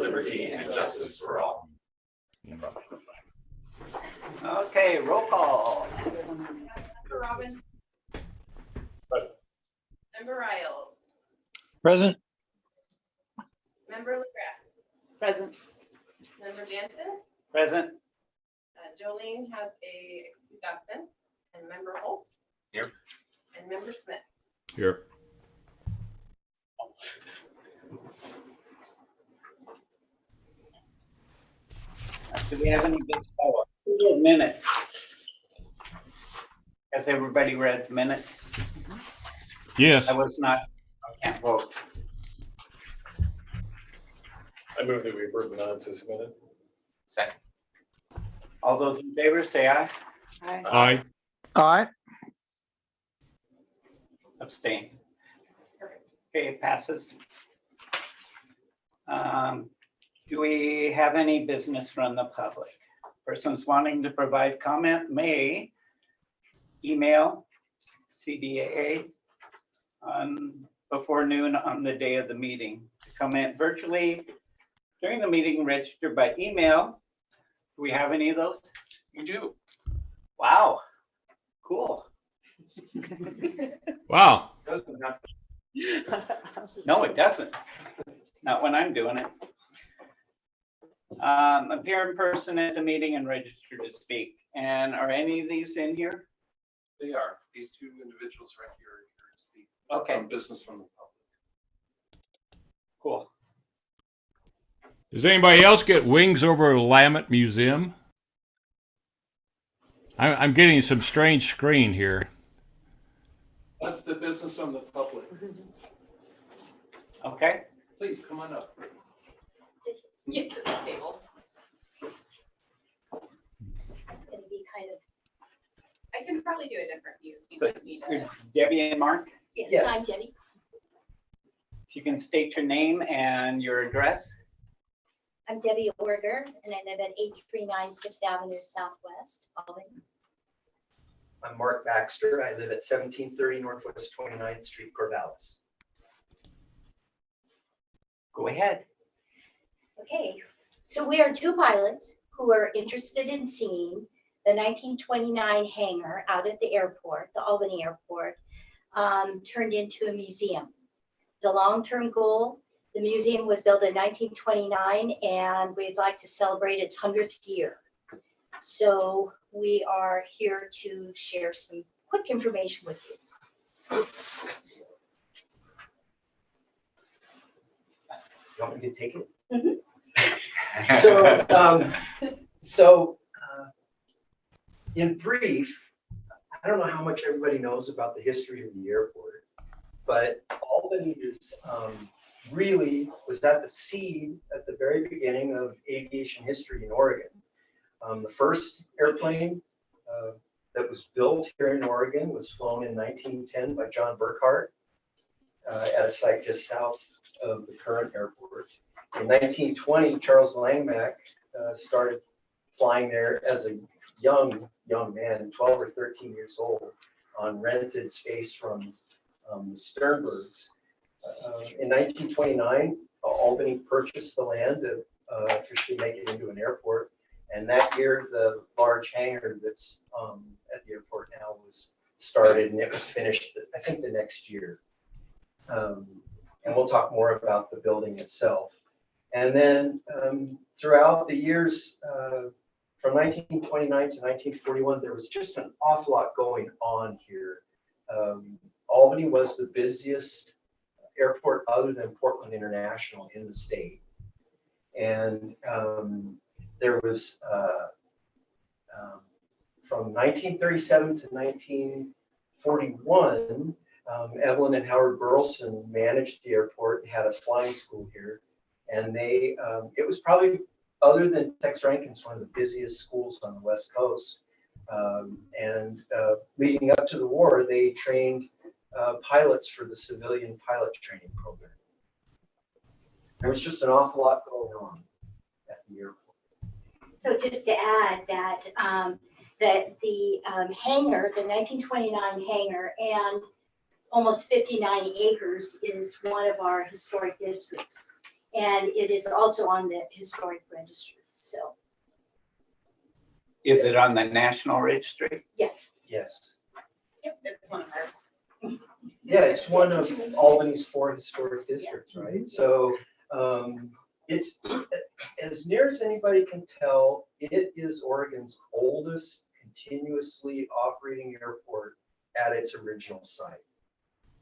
liberty, and justice for all. Okay, roll call. Member Robbins. Present. Member Riles. Present. Member LaGraff. Present. Member Jansen. Present. Jolene has a excused absence. And Member Holt. Here. And Member Smith. Here. Do we have any minutes? Has everybody read the minutes? Yes. I was not, I can't vote. I move that we approve the minutes as submitted. Second. All those in favor, say aye. Aye. Aye. Abstain. Okay, it passes. Do we have any business from the public? Persons wanting to provide comment may email CDAA before noon on the day of the meeting. To comment virtually during the meeting, register by email. Do we have any of those? We do. Wow, cool. Wow. Doesn't have to. No, it doesn't. Not when I'm doing it. Appear in person at the meeting and register to speak. And are any of these in here? They are. These two individuals right here are here to speak. Okay, On business from the public. cool. Does anybody else get wings over Willamette Museum? I'm getting some strange screen here. That's the business from the public. Okay, Please come on up. Get to the table. It's going to be kind of, I can probably do a different view. So you So don't need you're to. Debbie and Mark, yes, I'm Debbie. if you can state your name and your address. I'm Debbie Orger, and I live at 839 6th Avenue Southwest, Albany. I'm Mark Baxter. I live at 1730 Northwest 29th Street, Corvallis. Go ahead. Okay, so we are two pilots who are interested in seeing the 1929 hangar out at the airport, the Albany airport, turned into a museum. The long-term goal, the museum was built in 1929, and we'd like to celebrate its 100th year. So we are here to share some quick information with you. You want me to take it? Mhm. So, in brief, I don't know how much everybody knows about the history of the airport, but Albany is really was at the seed at the very beginning of aviation history in Oregon. The first airplane that was built here in Oregon was flown in 1910 by John Burkhart at a site just south of the current airport. In 1920, Charles Langmack started flying there as a young man, 12 or 13 years old, on rented space from the Sternbergs. In 1929, Albany purchased the land to officially make it into an airport. And that year, the large hangar that's at the airport now was started, and it was finished, I think, the next year. And we'll talk more about the building itself. And then throughout the years, from 1929 to 1941, there was just an awful lot going on here. Albany was the busiest airport other than Portland International in the state. And there was, from 1937 to 1941, Evelyn and Howard Burleson managed the airport, had a flying school here. And they, it was probably, other than Tex Rankin's, one of the busiest schools on the West Coast. And leading up to the war, they trained pilots for the civilian pilot training program. There was just an awful lot going on at the airport. So just to add that, that the hangar, the 1929 hangar, and almost 59 acres is one of our historic districts. And it is also on the historic registry. So, Is it on the National Registry? yes. Yes. Yep, it's one of ours. Yeah, it's one of Albany's 4 historic districts, right? So it's, as near as anybody can tell, it is Oregon's oldest continuously operating airport at its original site.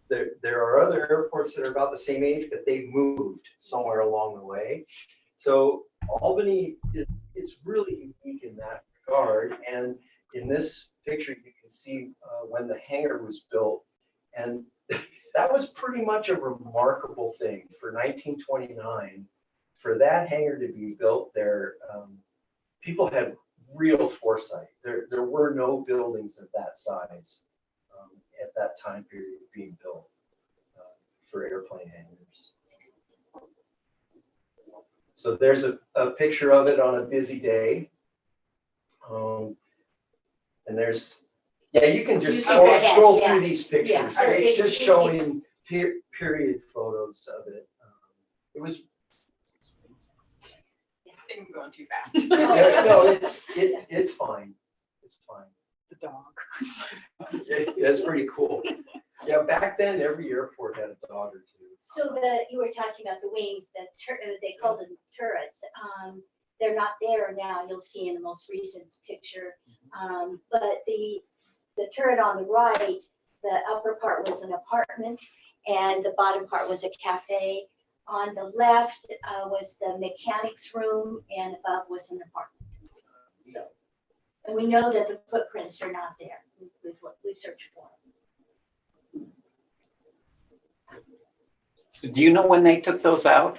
There are other airports that are about the same age, but they've moved somewhere along the way. So Albany is really unique in that regard. And in this picture, you can see when the hangar was built. And that was pretty much a remarkable thing for 1929. For that hangar to be built there, people had real foresight. There were no buildings of that size at that time period being built for airplane hangars. So there's a picture of it on a busy day. And there's, yeah, you can just scroll through these pictures. Yeah. It's just showing period photos of it. It was, Things going too fast. no, it's fine. It's fine. The dog. That's pretty cool. Yeah, back then, every airport had a dog or two. So you were talking about the wings, they called them turrets. They're not there now, you'll see in the most recent picture. But the turret on the right, the upper part was an apartment and the bottom part was a cafe. On the left was the mechanics room and above was an apartment. So, and we know that the footprints are not there. We searched for them. So do you know when they took those out?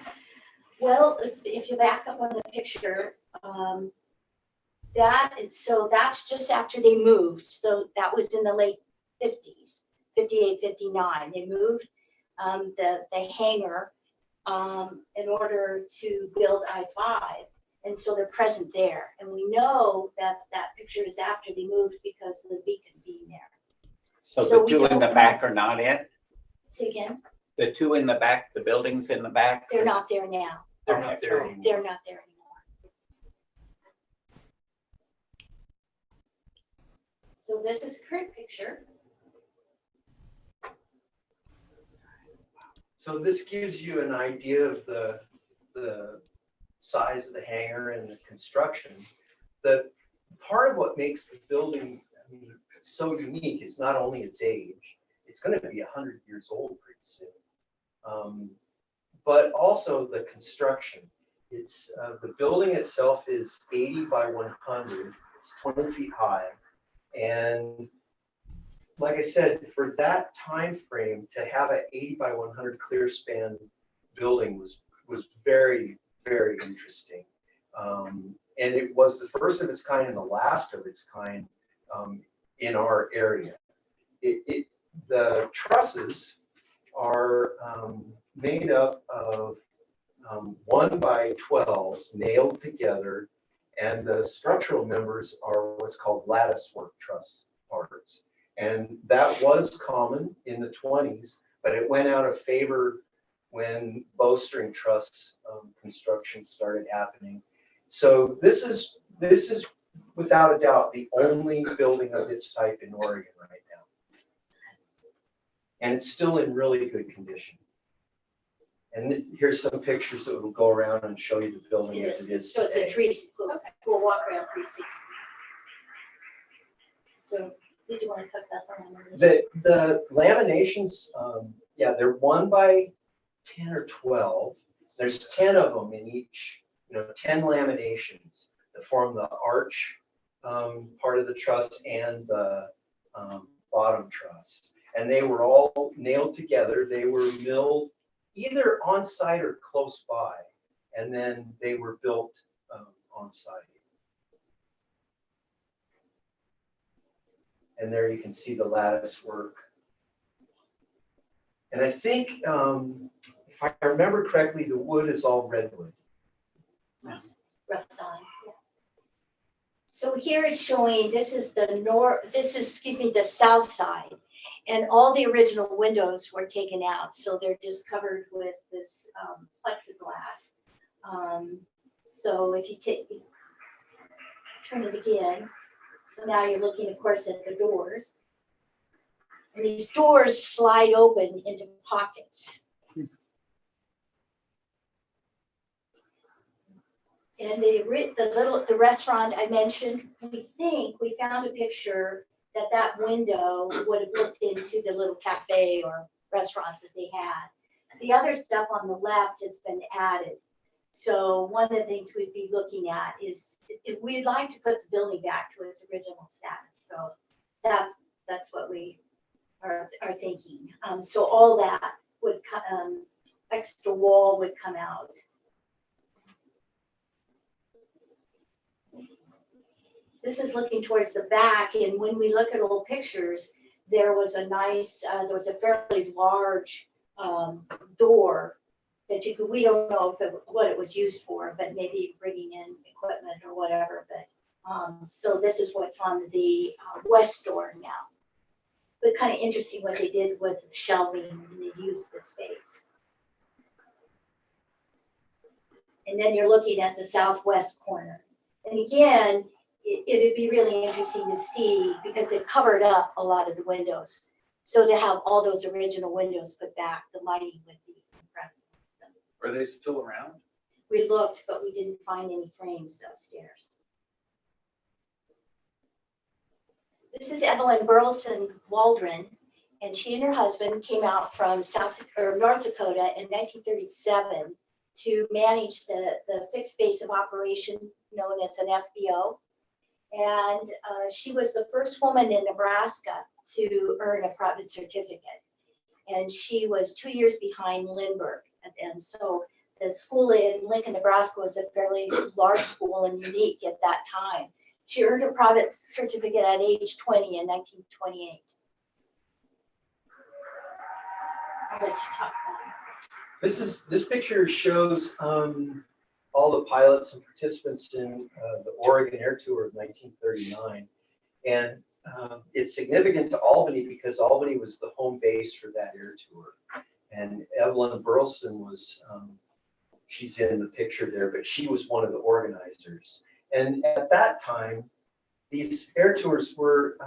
Well, if you back up on the picture, that's just after they moved. So that was in the late 50s, 58, 59. They moved the hangar in order to build I-5. And so they're present there. And we know that that picture is after they moved because of the beacon being there. So So the we two in don't the know. back are not it? Say again, The two in the back, the buildings in the back? they're not there now. They're not there anymore. They're not there anymore. So this is the current picture. So this gives you an idea of the size of the hangar and the construction. The part of what makes the building, I mean, so unique is not only its age, it's going to be 100 years old pretty soon, but also the construction. It's the building itself is 80 by 100. It's 20 feet high, and like I said, for that time frame to have an 80 by 100 clear span building was very, very interesting. And it was the first of its kind and the last of its kind in our area. The trusses are made up of 1 by 12s nailed together, and the structural members are what's called lattice work truss parts. And that was common in the 20s, but it went out of favor when bowstring truss construction started happening. So this is without a doubt the only building of its type in Oregon right now. And it's still in really good condition. And here's some pictures that will go around and show you the building as it is So it's a today. we'll walk around 360. So did you want to talk about that? The laminations, yeah, they're 1 by 10 or 12. There's 10 of them in each, 10 laminations that form the arch part of the truss and the bottom truss. And they were all nailed together. They were milled either on site or close by, and then they were built on site. And there you can see the lattice work. And I think, if I remember correctly, the wood is all redwood. Rough sign. Yeah. So here it's showing, this is the south side. And all the original windows were taken out, so they're just covered with this plexiglass. So if you turn it again, so now you're looking, of course, at the doors. And these doors slide open into pockets. And the restaurant I mentioned, we found a picture that window would have looked into the little cafe or restaurant that they had. The other stuff on the left has been added. So one of the things we'd be looking at is if we'd like to put the building back to its original status. So that's what we are thinking. So all that would extra wall would come out. This is looking towards the back, and when we look at old pictures, there was a fairly large door that we don't know what it was used for, but maybe bringing in equipment or whatever. But so this is what's on the west door now. But kind of interesting what they did with the shelving and they used the space. And then you're looking at the southwest corner. And again, it'd be really interesting to see because they've covered up a lot of the windows. So to have all those original windows put back, the lighting would be incredible. Are they still around? We looked, but we didn't find any frames upstairs. This is Evelyn Waldron, and she and her husband came out from North Dakota in 1937 to manage the fixed base of operation known as an FBO. And she was the first woman in Nebraska to earn a private certificate. And she was 2 years behind Lindbergh. And so the school in Lincoln, Nebraska was a fairly large school and unique at that time. She earned her private certificate at age 20 in 1928. I'll let you talk about it. This picture shows all the pilots and participants in the Oregon Air Tour of 1939. And it's significant to Albany because Albany was the home base for that air tour. And Evelyn Burleson was, she's in the picture there, but she was one of the organizers. And at that time, these air tours were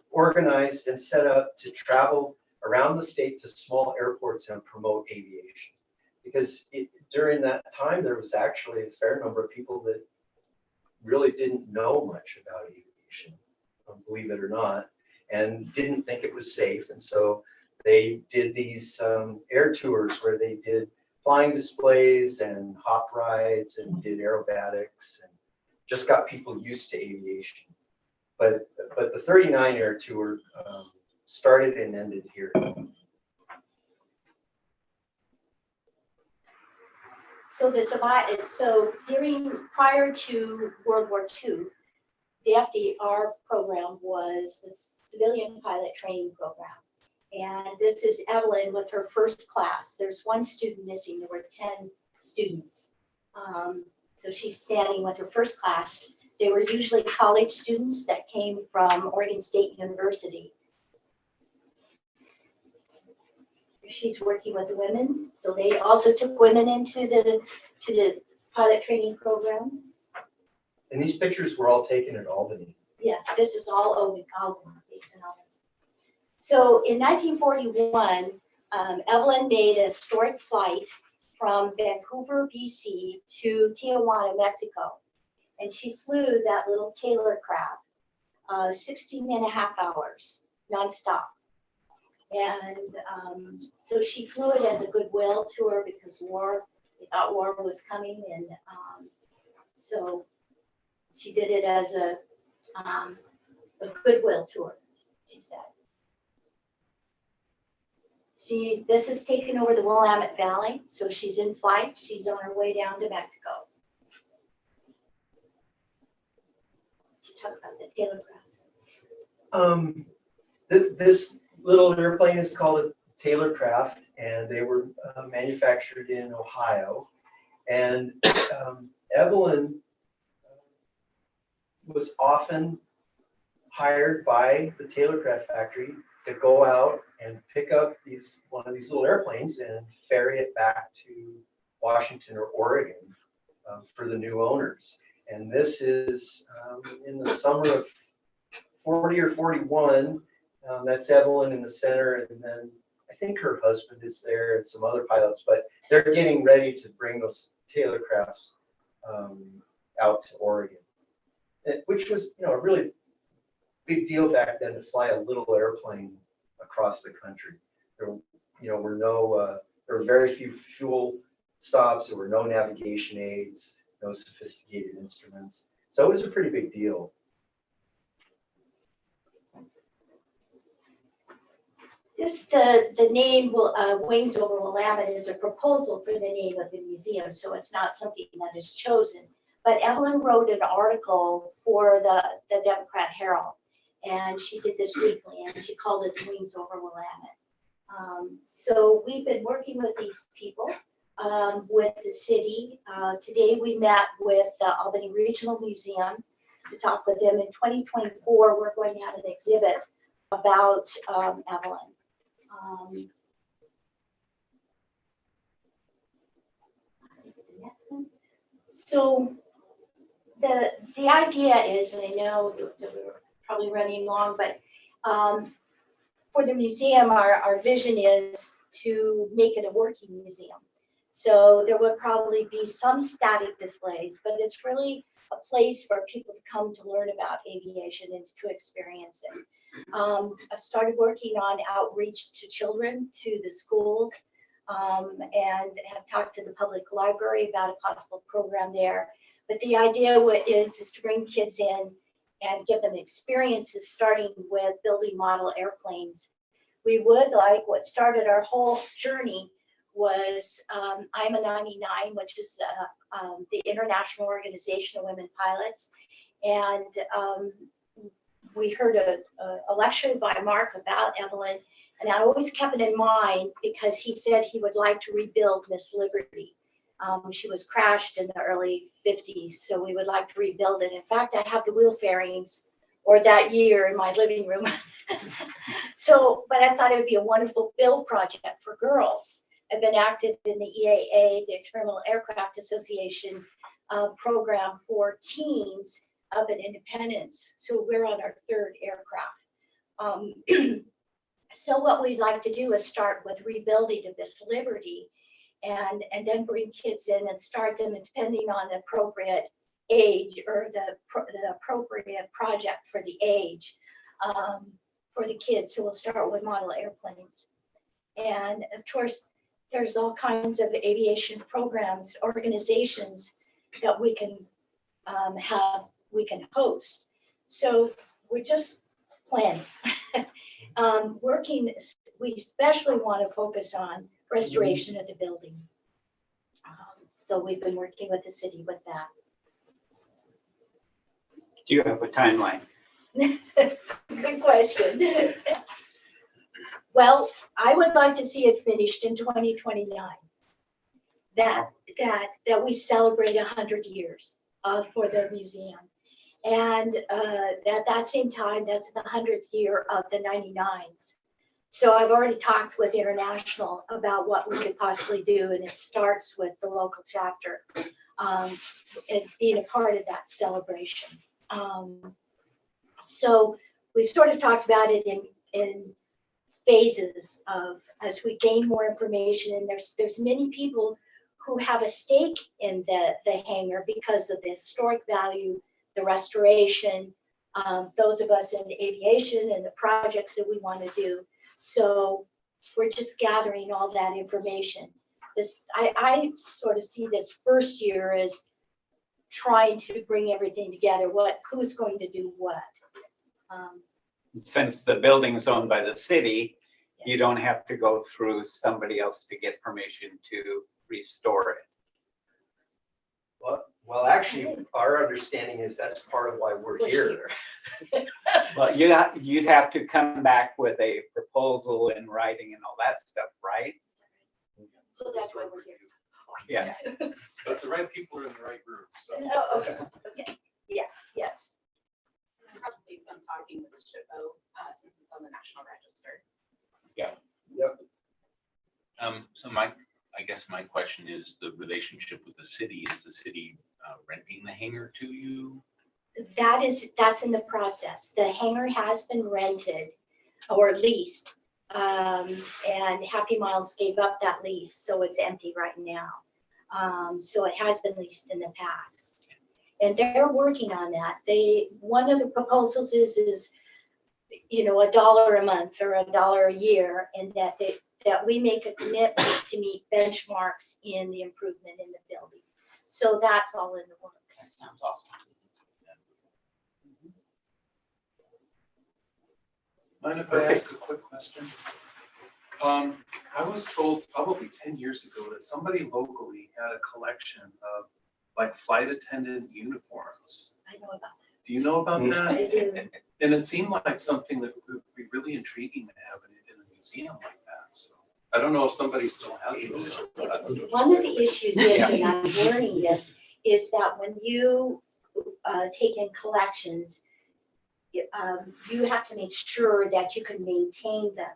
organized and set up to travel around the state to small airports and promote aviation. Because during that time, there was actually a fair number of people that really didn't know much about aviation, believe it or not, and didn't think it was safe. And so they did these air tours where they did flying displays and hop rides and did aerobatics and just got people used to aviation. But the 39 air tour started and ended here. So prior to World War II, the FDR program was the civilian pilot training program. And this is Evelyn with her first class. There's one student missing. There were 10 students. So she's standing with her first class. They were usually college students that came from Oregon State University. She's working with the women. So they also took women into the pilot training program. And these pictures were all taken at Albany. Yes, this is all Albany. So in 1941, Evelyn made a historic flight from Vancouver, BC to Tijuana, Mexico. And she flew that little Taylorcraft 16 and a half hours nonstop. And so she flew it as a goodwill tour because they thought war was coming. And so she did it as a goodwill tour, she said. This is taken over the Willamette Valley, so she's in flight. She's on her way down to Mexico. She talked about the Taylorcrafts. This little airplane is called a Taylorcraft, and they were manufactured in Ohio. And Evelyn was often hired by the Taylorcraft factory to go out and pick up one of these little airplanes and ferry it back to Washington or Oregon for the new owners. And this is in the summer of 40 or 41. That's Evelyn in the center, and then I think her husband is there and some other pilots, but they're getting ready to bring those Taylorcrafts out to Oregon, which was, a really big deal back then to fly a little airplane across the country. There, there were very few fuel stops. There were no navigation aids, no sophisticated instruments. So it was a pretty big deal. The name Wings Over Willamette is a proposal for the name of the museum, so it's not something that is chosen. But Evelyn wrote an article for the Democrat Herald, and she did this weekly, and she called it Wings Over Willamette. So we've been working with these people, with the city. Today we met with the Albany Regional Museum to talk with them. In 2024, we're going to have an exhibit about Evelyn. So the idea is, and I know that we're probably running long, but for the museum, our vision is to make it a working museum. So there will probably be some static displays, but it's really a place for people to come to learn about aviation and to experience it. I've started working on outreach to children, to the schools, and have talked to the public library about a possible program there. But the idea is to bring kids in and give them experiences, starting with building model airplanes. We would like, what started our whole journey was I'm a 99, which is the International Organization of Women Pilots. And we heard a lecture by Mark about Evelyn, and I always kept it in mind because he said he would like to rebuild Miss Liberty. She was crashed in the early 50s, so we would like to rebuild it. In fact, I have the wheel fairings or that year in my living room. So, but I thought it would be a wonderful build project for girls. I've been active in the EAA, the Experimental Aircraft Association program for teens up in Independence. So we're on our third aircraft. So what we'd like to do is start with rebuilding of Miss Liberty and then bring kids in and start them, and depending on the appropriate age or the appropriate project for the age for the kids. So we'll start with model airplanes. And of course, there's all kinds of aviation programs, organizations that we can host. So we're just planning. We especially want to focus on restoration of the building. So we've been working with the city with that. Do you have a timeline? Good question. Well, I would like to see it finished in 2029. That we celebrate 100 years for the museum. And at that same time, that's the 100th year of the 99s. So I've already talked with International about what we could possibly do, and it starts with the local chapter and being a part of that celebration. So we've sort of talked about it in phases of as we gain more information, and there's many people who have a stake in the hangar because of the historic value, the restoration, those of us in aviation and the projects that we want to do. So we're just gathering all that information. I sort of see this first year as trying to bring everything together, who's going to do what. Since the building is owned by the city, Yes. you don't have to go through somebody else to get permission to restore it. Well, actually, our understanding is that's part of why we're here. But you'd have to come back with a proposal in writing and all that stuff, right? So that's why we're here. Yes. But the right people are in the right room, so. Oh, okay. Yes. There's probably some talking with SHPO since it's on the National Register. question is the relationship with the city. Is the city renting the hangar to you? That's in the process. The hangar has been rented or leased. And Happy Miles gave up that lease, so it's empty right now. So it has been leased in the past. And they're working on that. One of the proposals is $1 a month or $1 a year, and that we make a commitment to meet benchmarks in the improvement in the building. So that's all in the works. That sounds awesome. Mind if I ask a quick question? I was told probably 10 years ago that somebody locally had a collection of like flight attendant uniforms. I know about that. Do you know about that? I do. And it seemed like something that would be really intriguing to have in a museum like that. So I don't know if somebody still has those. One of the issues is, and I'm learning this, is that when you take in collections, you have to make sure that you can maintain them.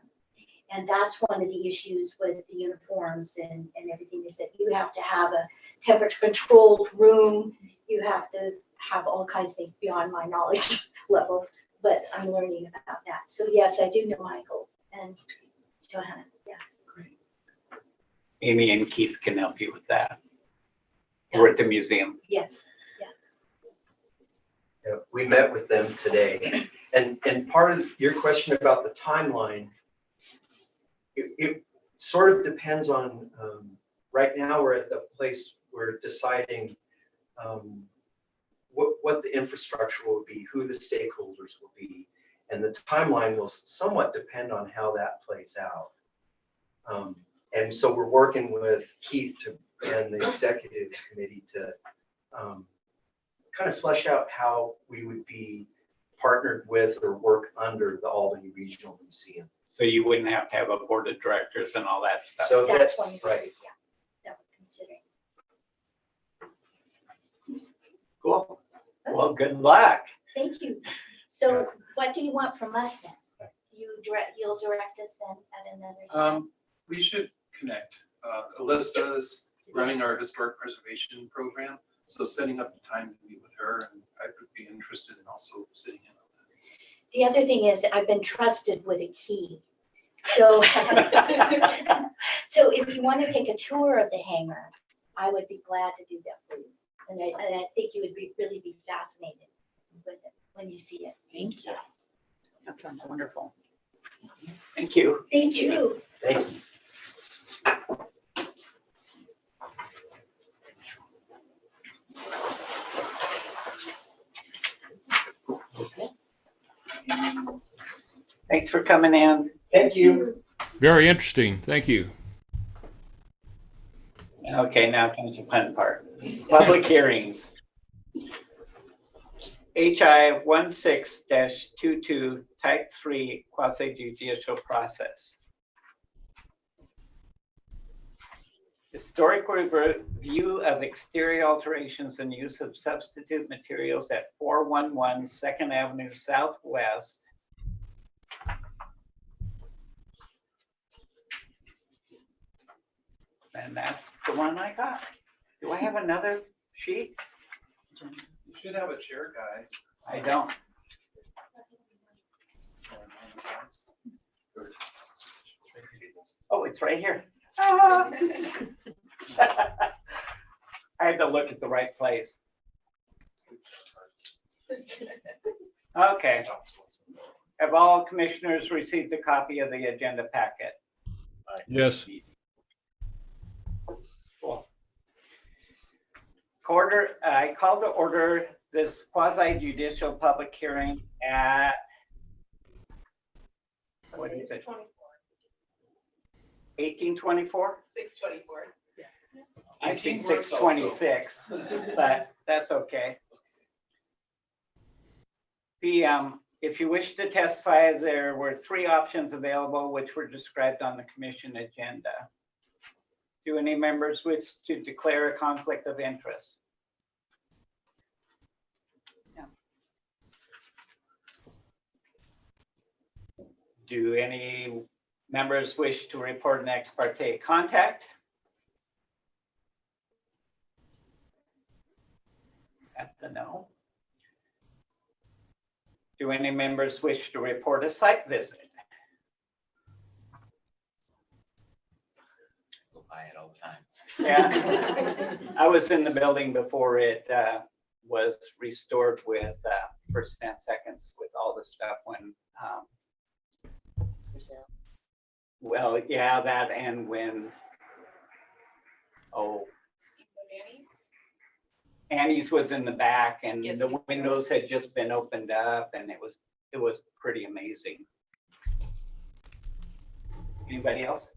And that's one of the issues with the uniforms and everything, is that you have to have a temperature controlled room. You have to have all kinds of things beyond my knowledge level, but I'm learning about that. So yes, I do know Michael and Johanna, yes. Amy and Keith can help you with that. We're at the museum. Yes, Yeah, we met with them today. And part of your question about the timeline, it sort of depends on, right now we're at the place we're deciding what the infrastructure will be, who the stakeholders will be, and the timeline will somewhat depend on how that plays out. And so we're working with Keith and the executive committee to kind of flesh out how we would be partnered with or work under the Albany Regional Museum. So you wouldn't have to have a board of directors and all that stuff. So that's that's one thing, right. yeah, that we're considering. Cool. Well, good luck. Thank you. So what do you want from us then? You'll direct us then at another time? We should connect. Alyssa is running our historic preservation program, so setting up the time to meet with her, and I would be interested in also sitting in on that. The other thing is I've been trusted with a key. So, so if you want to take a tour of the hangar, I would be glad to do that for you. And I think you would really be fascinated with it when you see it. Thank you. That sounds wonderful. Thank you. Thank you. Thank you. Thanks for coming in. Thank you. Very interesting. Thank you. Okay, now comes the fun part. Public hearings. HI 16-22, type 3, quasi judicial process. Historic review of exterior alterations and use of substitute materials at 411 2nd Avenue Southwest. And that's the one I got. Do I have another sheet? You should have a chair guy. I don't. Oh, it's right here. Ah. I had to look at the right place. Okay. Have all commissioners received a copy of the agenda packet? Yes. Cool. I call to order this quasi judicial public hearing at, what is it? 1824? 6:24. I think 626, but that's okay. If you wish to testify, there were 3 options available, which were described on the commission agenda. Do any members wish to declare a conflict of interest? No. Do any members wish to report an ex parte contact? That's a no. Do any members wish to report a site visit? Go by it all the time. Yeah, I was in the building before it was restored with first and seconds with all the stuff when, well, yeah, that and when, Annie's was in the back and Yes, the you- windows had just been opened up and it was pretty amazing. Anybody else?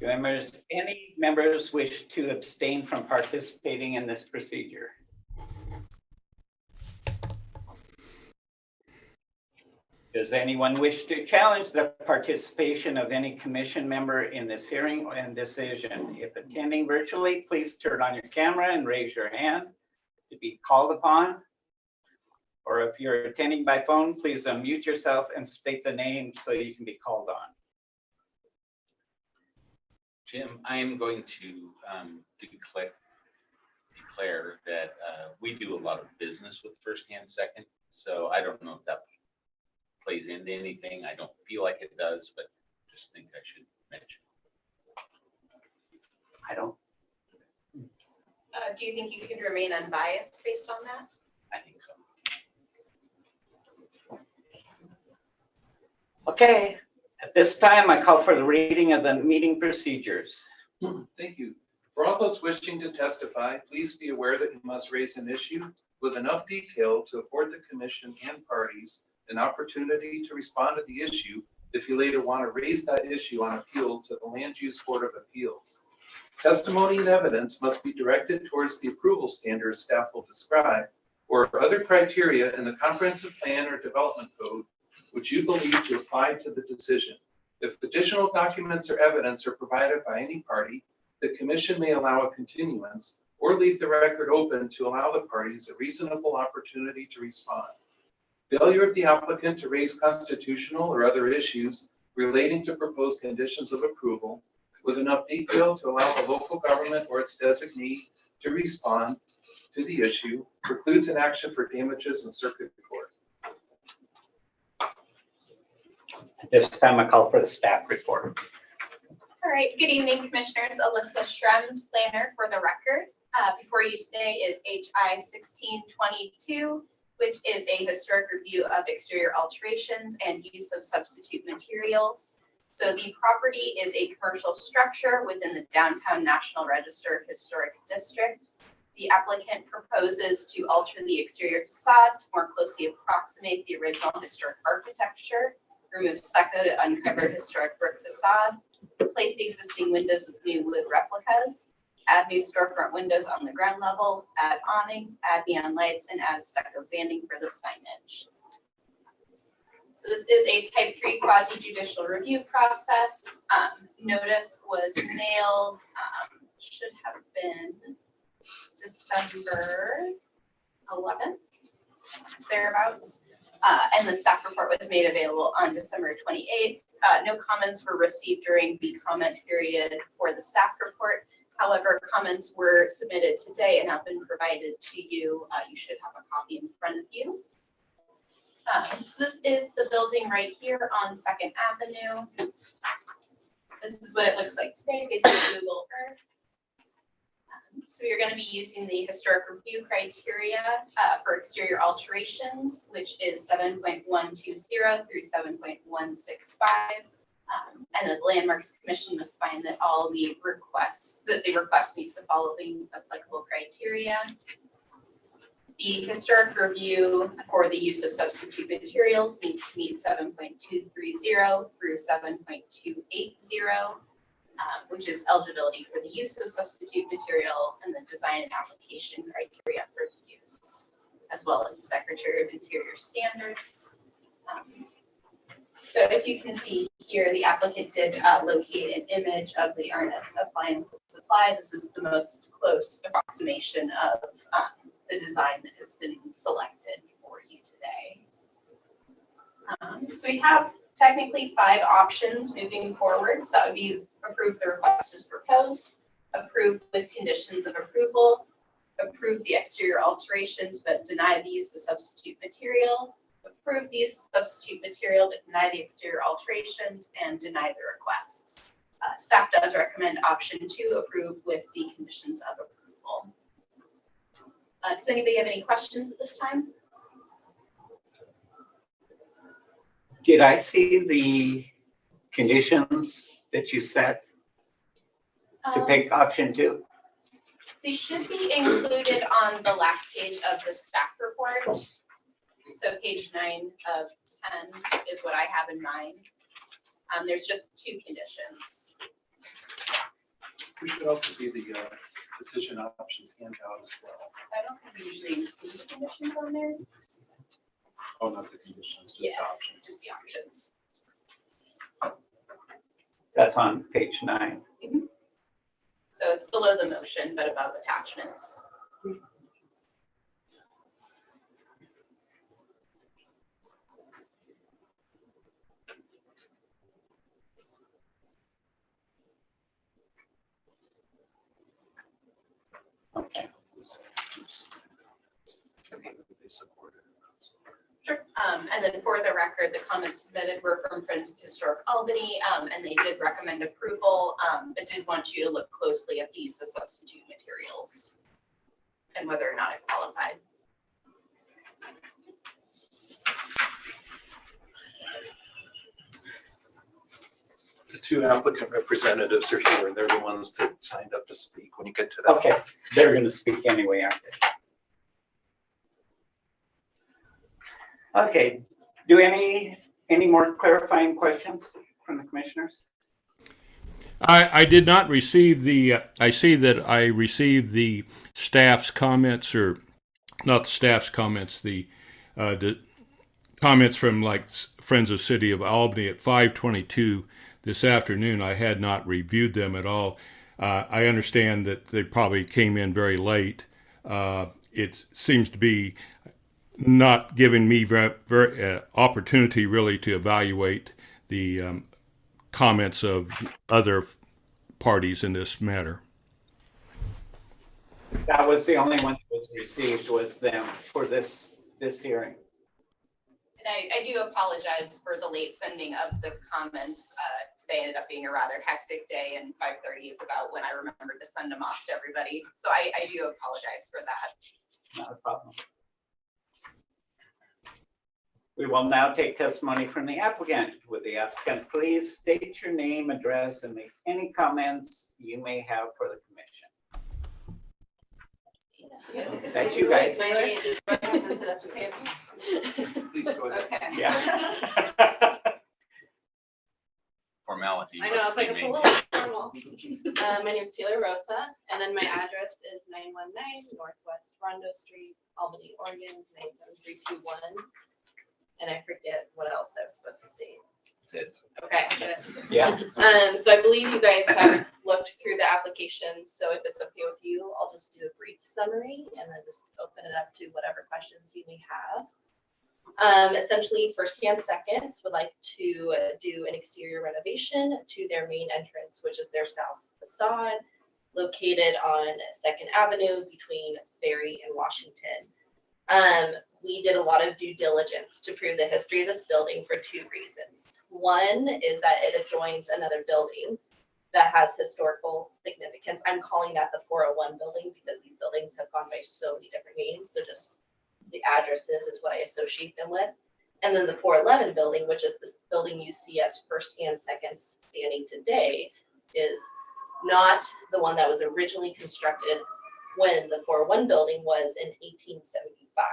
Do any members wish to abstain from participating in this procedure? Does anyone wish to challenge the participation of any commission member in this hearing and decision? If attending virtually, please turn on your camera and raise your hand to be called upon. Or if you're attending by phone, please unmute yourself and state the name so you can be called on. Jim, I am going to declare that we do a lot of business with first and second. So I don't know if that plays into anything. I don't feel like it does, but just think I should mention. I don't, Do you think you could remain unbiased based on that? I think so. okay. At this time, I call for the reading of the meeting procedures. Thank you. For all those wishing to testify, please be aware that you must raise an issue with enough detail to afford the commission and parties an opportunity to respond to the issue if you later want to raise that issue on appeal to the Land Use Board of Appeals. Testimony and evidence must be directed towards the approval standards staff will describe or other criteria in the comprehensive plan or development code which you believe to apply to the decision. If additional documents or evidence are provided by any party, the commission may allow a continuance or leave the record open to allow the parties a reasonable opportunity to respond. Failure of the applicant to raise constitutional or other issues relating to proposed conditions of approval with enough detail to allow the local government or its designee to respond to the issue precludes an action for damages in circuit court. At this time, I call for the staff report. All right, good evening, Commissioners. Alyssa Schrems, planner for the record. Before you today is HI 1622, which is a historic review of exterior alterations and use of substitute materials. So the property is a commercial structure within the Downtown National Register Historic District. The applicant proposes to alter the exterior facade to more closely approximate the original historic architecture, remove stucco to uncover historic brick facade, replace the existing windows with new wood replicas, add new storefront windows on the ground level, add awning, add neon lights, and add stucco banding for the signage. So this is a type 3 quasi-judicial review process. Notice was mailed, should have been December 11th, thereabouts. And the staff report was made available on December 28th. No comments were received during the comment period for the staff report. However, comments were submitted today and have been provided to you. You should have a copy in front of you. So this is the building right here on 2nd Avenue. This is what it looks like today, based on Google Earth. So you're going to be using the historic review criteria for exterior alterations, which is 7.120 through 7.165. And the Landmarks Commission must find that all the request meets the following applicable criteria. The historic review for the use of substitute materials needs to meet 7.230 through 7.280. Which is eligibility for the use of substitute material and the design and application criteria for the use, as well as the Secretary of Interior standards. So if you can see here, the applicant did locate an image of the Arnett's appliance supply. This is the most close approximation of the design that has been selected for you today. So we have technically 5 options moving forward. So that would be approve the request as proposed, approve approve with conditions of approval, approve the exterior alterations but deny the use of substitute material, approve the use of substitute material but deny the exterior alterations, and deny the requests. Staff does recommend option 2, approve with the conditions of approval. Does anybody have any questions at this time? Did I see the conditions that you set to pick option 2? They should be included on the last page of the staff report. So page 9 of 10 is what I have in mind. There's just 2 conditions. We should also be the decision options handout as well. I don't think we usually include the conditions on there, Oh, not the conditions, just Yeah. options. just the options. That's on page 9. So it's below the motion, but above attachments. Okay. They supported it. Sure. And then for the record, the comments submitted were from Friends of Historic Albany, and they did recommend approval, but did want you to look closely at the use of substitute materials and whether or not it qualified. The 2 applicant representatives are here, and they're the ones that signed up to speak when you get to that. Okay, they're going to speak anyway, aren't they? Okay, do any more clarifying questions from the commissioners? I did not receive the, I see that I received the staff's comments, or not the staff's comments, the comments from like Friends of City of Albany at 5:22 this afternoon. I had not reviewed them at all. I understand that they probably came in very late. It seems to be not giving me very opportunity really to evaluate the comments of other parties in this matter. That was the only one that was received, was them for this hearing. And I do apologize for the late sending of the comments. Today ended up being a rather hectic day, and 5:30 is about when I remembered to send them off to everybody. So I do apologize for that. Not a problem. We will now take testimony from the applicant. Would the applicant please state your name, address, and make any comments you may have for the commission? That's you guys. Please go ahead. Okay. Yeah. Formality. I know, must it's like be it's a made. little formal. My name is Taylor Rosa, and then my address is 919 Northwest Rondo Street, Albany, Oregon, 97321. And I forget what else I was supposed to state. That's it. Okay. Yeah. So I believe you guys have looked through the application, so if it's okay with you, I'll just do a brief summary and then just open it up to whatever questions you may have. Essentially, First and Seconds would like to do an exterior renovation to their main entrance, which is their south facade, located on 2nd Avenue between Ferry and Washington. We did a lot of due diligence to prove the history of this building for 2 reasons. One is that it adjoins another building that has historical significance. I'm calling that the 401 building because these buildings have gone by so many different names. So just the addresses is what I associate them with. And then the 411 building, which is this building you see as First and Seconds standing today, is not the one that was originally constructed when the 401 building was in 1875.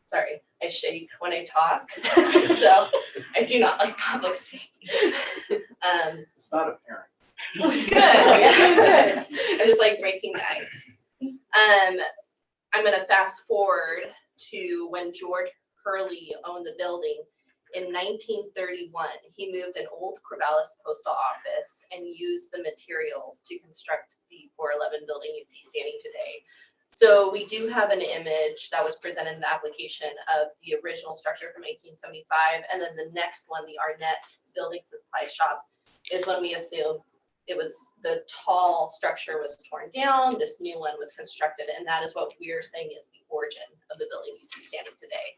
Sorry, I shake when I talk, so I do not like public speaking. It's not apparent. Good, yeah, good. I'm just like breaking the ice. I'm gonna fast forward to when George Hurley owned the building. In 1931, he moved an old Corvallis postal office and used the materials to construct the 411 building you see standing today. So we do have an image that was presented in the application of the original structure from 1875, and then the next one, the Arnett Building Supply Shop, is when we assume the tall structure was torn down, this new one was constructed, and that is what we're saying is the origin of the building you see standing today.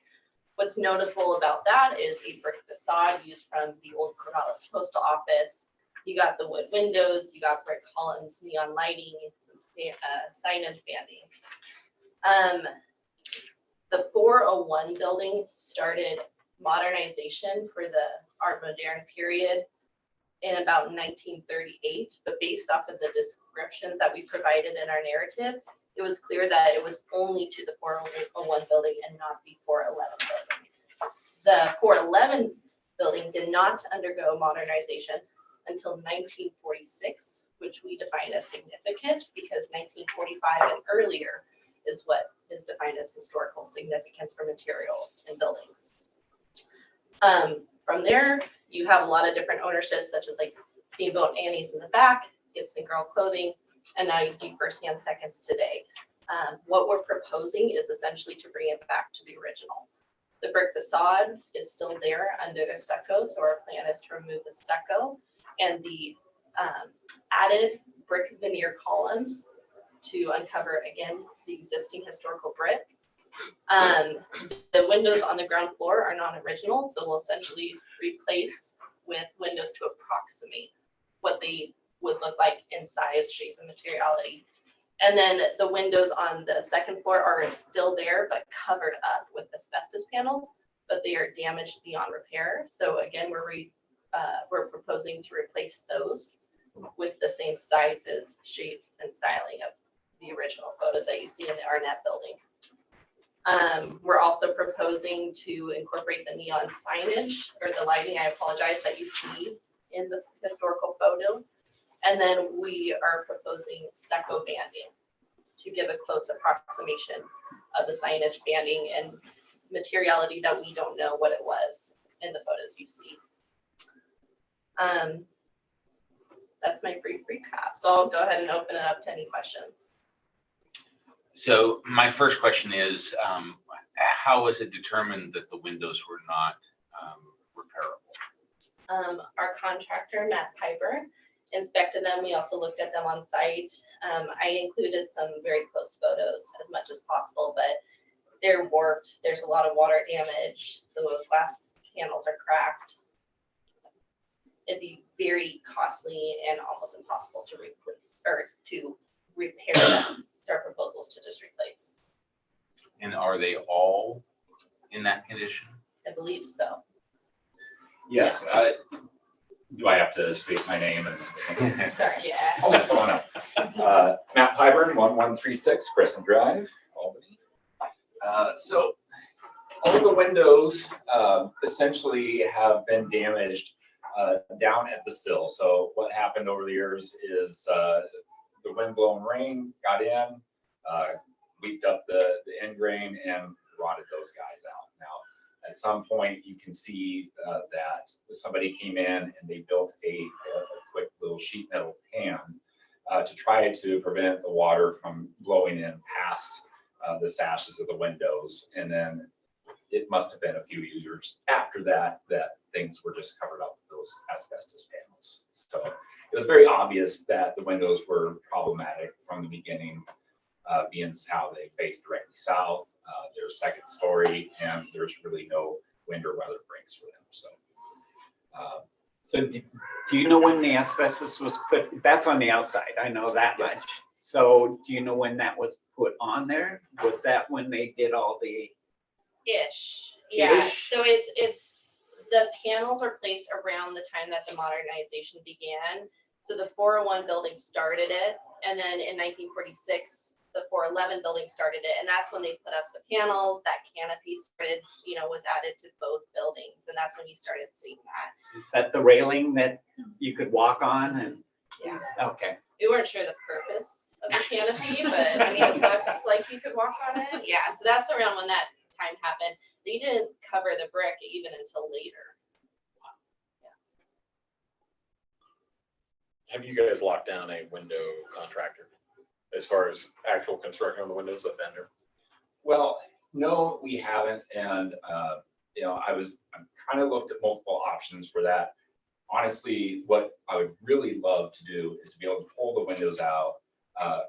What's notable about that is a brick facade used from the old Corvallis Postal Office. You got the wood windows, you got brick columns, neon lighting, some signage banding. The 401 building started modernization for the Art Moderne period in about 1938, but based off of the descriptions that we provided in our narrative, it was clear that it was only to the 401 building and not the 411 building. The 411 building did not undergo modernization until 1946, which we define as significant because 1945 and earlier is what is defined as historical significance for materials and buildings. From there, you have a lot of different ownerships, such as like Steamboat Annie's in the back, Gibson Girl Clothing, and now you see First Hand Seconds today. What we're proposing is essentially to bring it back to the original. The brick facade is still there under the stucco, so our plan is to remove the stucco and the added brick veneer columns to uncover, again, the existing historical brick. The windows on the ground floor are non-original, so we'll essentially replace with windows to approximate what they would look like in size, shape, and materiality. And then the windows on the second floor are still there, but covered up with asbestos panels, but they are damaged beyond repair. So again, we're proposing to replace those with the same sizes, shapes, and styling of the original photos that you see in the Arnett building. We're also proposing to incorporate the neon signage or the lighting, I apologize, that you see in the historical photo. And then we are proposing stucco banding to give a close approximation of the signage banding and materiality that we don't know what it was in the photos you see. That's my brief recap. So I'll go ahead and open it up to any questions. So my first question is, how was it determined that the windows were not repairable? Our contractor, Matt Piper, inspected them. We also looked at them on site. I included some very close photos as much as possible, but they're warped. There's a lot of water damage. The glass panels are cracked. It'd be very costly and almost impossible to replace or to repair them. So our proposal is to just replace. And are they all in that condition? I believe so. Yes. Do I have to state my name? Sorry, yeah. I'll just go on up. Matt Pyburn, 1136 Crescent Drive, Albany. So all the windows essentially have been damaged down at the sill. So what happened over the years is the wind-blown rain got in, leaked up the end grain and rotted those guys out. Now, at some point, you can see that somebody came in and they built a quick little sheet metal pan to try to prevent the water from blowing in past the sashes of the windows. And then it must have been a few years after that that things were just covered up with those asbestos panels. So it was very obvious that the windows were problematic from the beginning, being how they faced directly south. They're second story, and there's really no wind or weather breaks for them. So do you know when the asbestos was put? That's on the outside. I know that Yes. much. So do you know when that was put on there? Was that when they did all the? Ish. Yeah. Ish? So it's the panels were placed around the time that the modernization began. So the 401 building started it, and then in 1946, the 411 building started it, and that's when they put up the panels. That canopy started, was added to both buildings, and that's when you started seeing that. Is that the railing that you could walk on? And Yeah. okay. We weren't sure the purpose of the canopy, but I mean, it looks like you could walk on it. Yeah. So that's around when that time happened. They didn't cover the brick even until later. Have you guys locked down a window contractor as far as actual construction on the windows, a vendor? Well, no, we haven't. And, I kind of looked at multiple options for that. honestly, what I would really love to do is to be able to pull the windows out,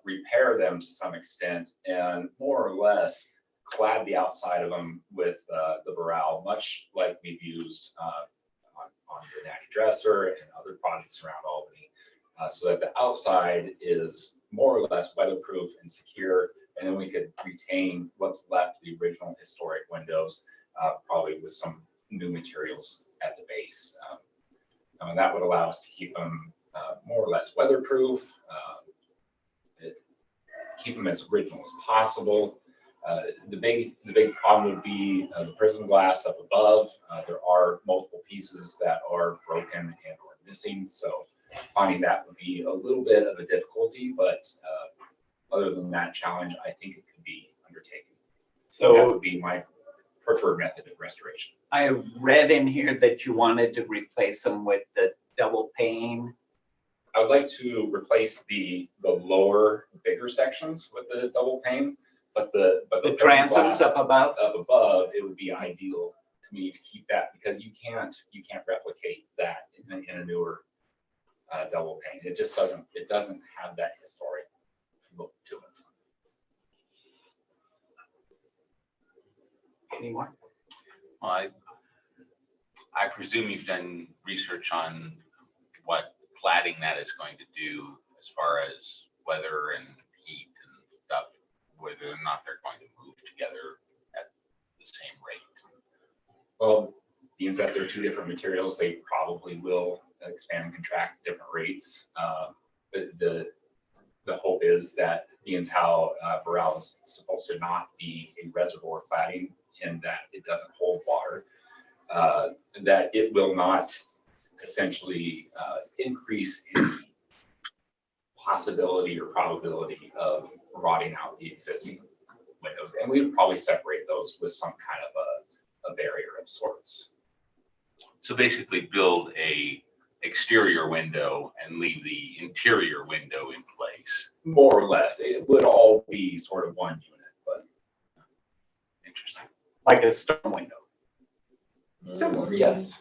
repair them to some extent, and more or less clad the outside of them with the Boral, much like we've used on the Natty Dresser and other projects around Albany, so that the outside is more or less weatherproof and secure, and then we could retain what's left of the original historic windows, probably with some new materials at the base. And that would allow us to keep them more or less weatherproof, keep them as original as possible. The big problem would be the prism glass up above. There are multiple pieces that are broken and or missing, so finding that would be a little bit of a difficulty, but other than that challenge, I think it could be undertaken. So that would be my preferred method of restoration. I read in here that you wanted to replace them with the double pane. I would like to replace the lower, bigger sections with the double pane, but the transoms up above. Up above, it would be ideal to me to keep that, because you can't replicate that in a newer double pane. It just doesn't have that historic look to it. Any more? Well, I presume you've done research on what cladding that is going to do as far as weather and heat and stuff, whether or not they're going to move together at the same rate. Well, being that they're two different materials, they probably will expand and contract at different rates. The hope is that, being how Boral is supposed to not be a reservoir cladding, in that it doesn't hold water, that it will not essentially increase in possibility or probability of rotting out the existing windows. And we would probably separate those with some kind of a barrier of sorts. So basically build a exterior window and leave the interior window in place. More or less, it would all be sort of one unit, but Interesting. Like a storm window. similar, yes.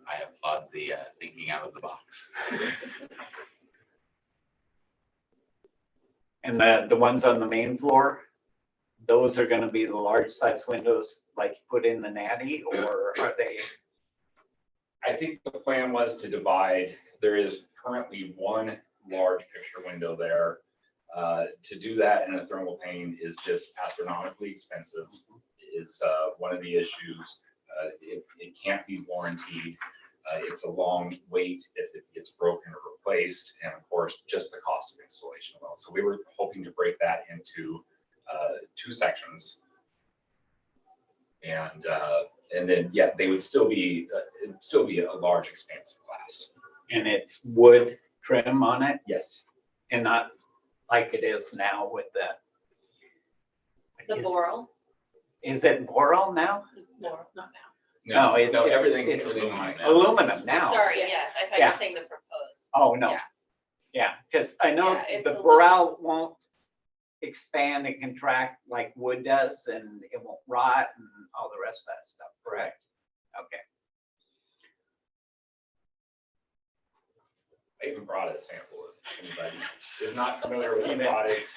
I applaud the thinking out of the box. And the ones on the main floor, those are gonna be the large size windows like you put in the Natty, or are they? I think the plan was to divide. There is currently one large picture window there. To do that in a thermal pane is just astronomically expensive. Is one of the issues. It can't be warranted. It's a long wait if it gets broken or replaced, and of course, just the cost of installation alone. So we were hoping to break that into two sections, and then yeah, they would still be a large expansive glass. And it's wood trim on it, Yes. and not like it is now with The Boral? Is it Boral now? No, not now. No, it's- everything it's is aluminum now. Aluminum now. Sorry, yes, I thought you Yeah. were saying the proposed. Oh, no. Yeah. Yeah, because I know Yeah, it's the a Boral won't expand and contract like wood does, and it won't rot and all the rest of that stuff, correct? Okay. I even brought a sample if anybody is not familiar with the product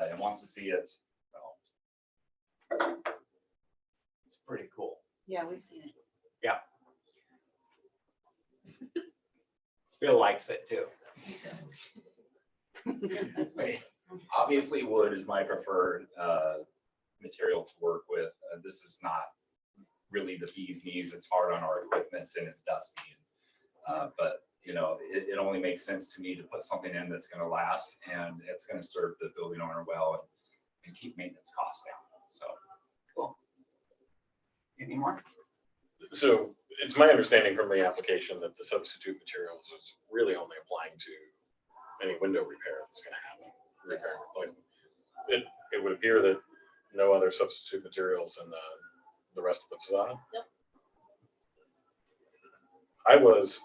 and wants to see it. So. It's pretty cool. Yeah, we've seen it. Yeah. Bill likes it too. Obviously, wood is my preferred material to work with. This is not really the bee's knees. It's hard on our equipment and it's dusty. But you know, it only makes sense to me to put something in that's going to last and it's going to serve the building owner well and keep maintenance costs down. So Cool. Any more? So it's my understanding from the application that the substitute materials is really only applying to any window repair that's going to happen. Repair and replacement. It would appear that no other substitute materials in the rest of the facade. Nope. I was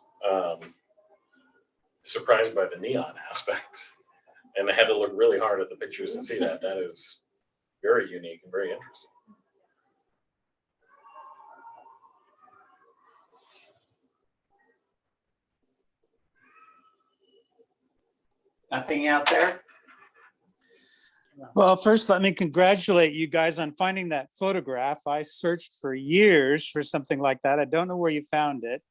surprised by the neon aspect, and I had to look really hard at the pictures to see that. That is very unique and very interesting. Nothing out there? Well, first, let me congratulate you guys on finding that photograph. I searched for years for something like that. I don't know where you found it.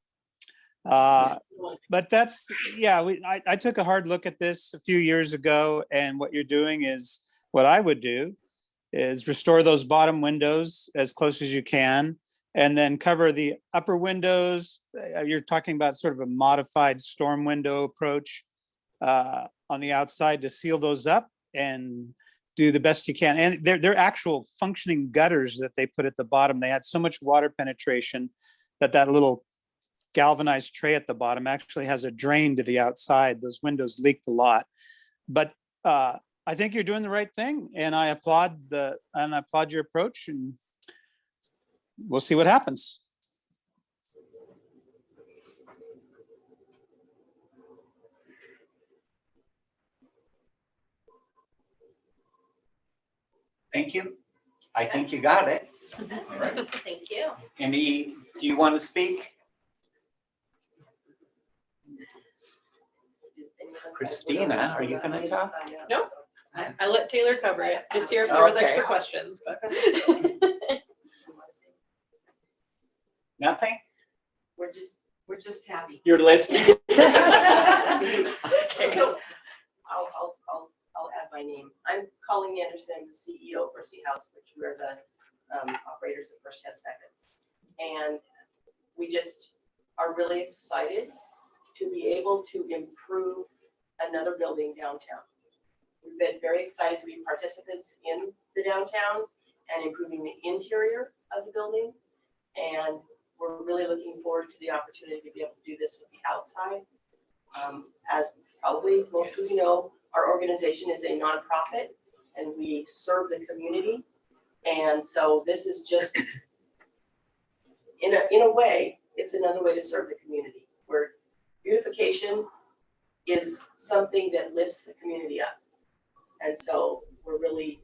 But that's, yeah, I took a hard look at this a few years ago, and what you're doing is what I would do is restore those bottom windows as close as you can, and then cover the upper windows. You're talking about sort of a modified storm window approach on the outside to seal those up and do the best you can. And they're actual functioning gutters that they put at the bottom. They had so much water penetration that little galvanized tray at the bottom actually has a drain to the outside. Those windows leaked a lot. But I think you're doing the right thing, and I applaud your approach, and we'll see what happens. Thank you. I think you got it. All right. Thank you. Do you want to speak? Christina, are you going to talk? No, I let Taylor cover it, just here if there was Okay. extra questions. Nothing? We're just happy. You're listening? So, I'll add my name. I'm Colleen Anderson, I'm the CEO of Mercy House, which we're the operators of First 10 Seconds. And we just are really excited to be able to improve another building downtown. We've been very excited to be participants in the downtown and improving the interior of the building. And we're really looking forward to the opportunity to be able to do this with the outside. As probably most of you know, our organization is a nonprofit and we serve the community. And so this is just, in a way, it's another way to serve the community, where beautification is something that lifts the community up. And so we're really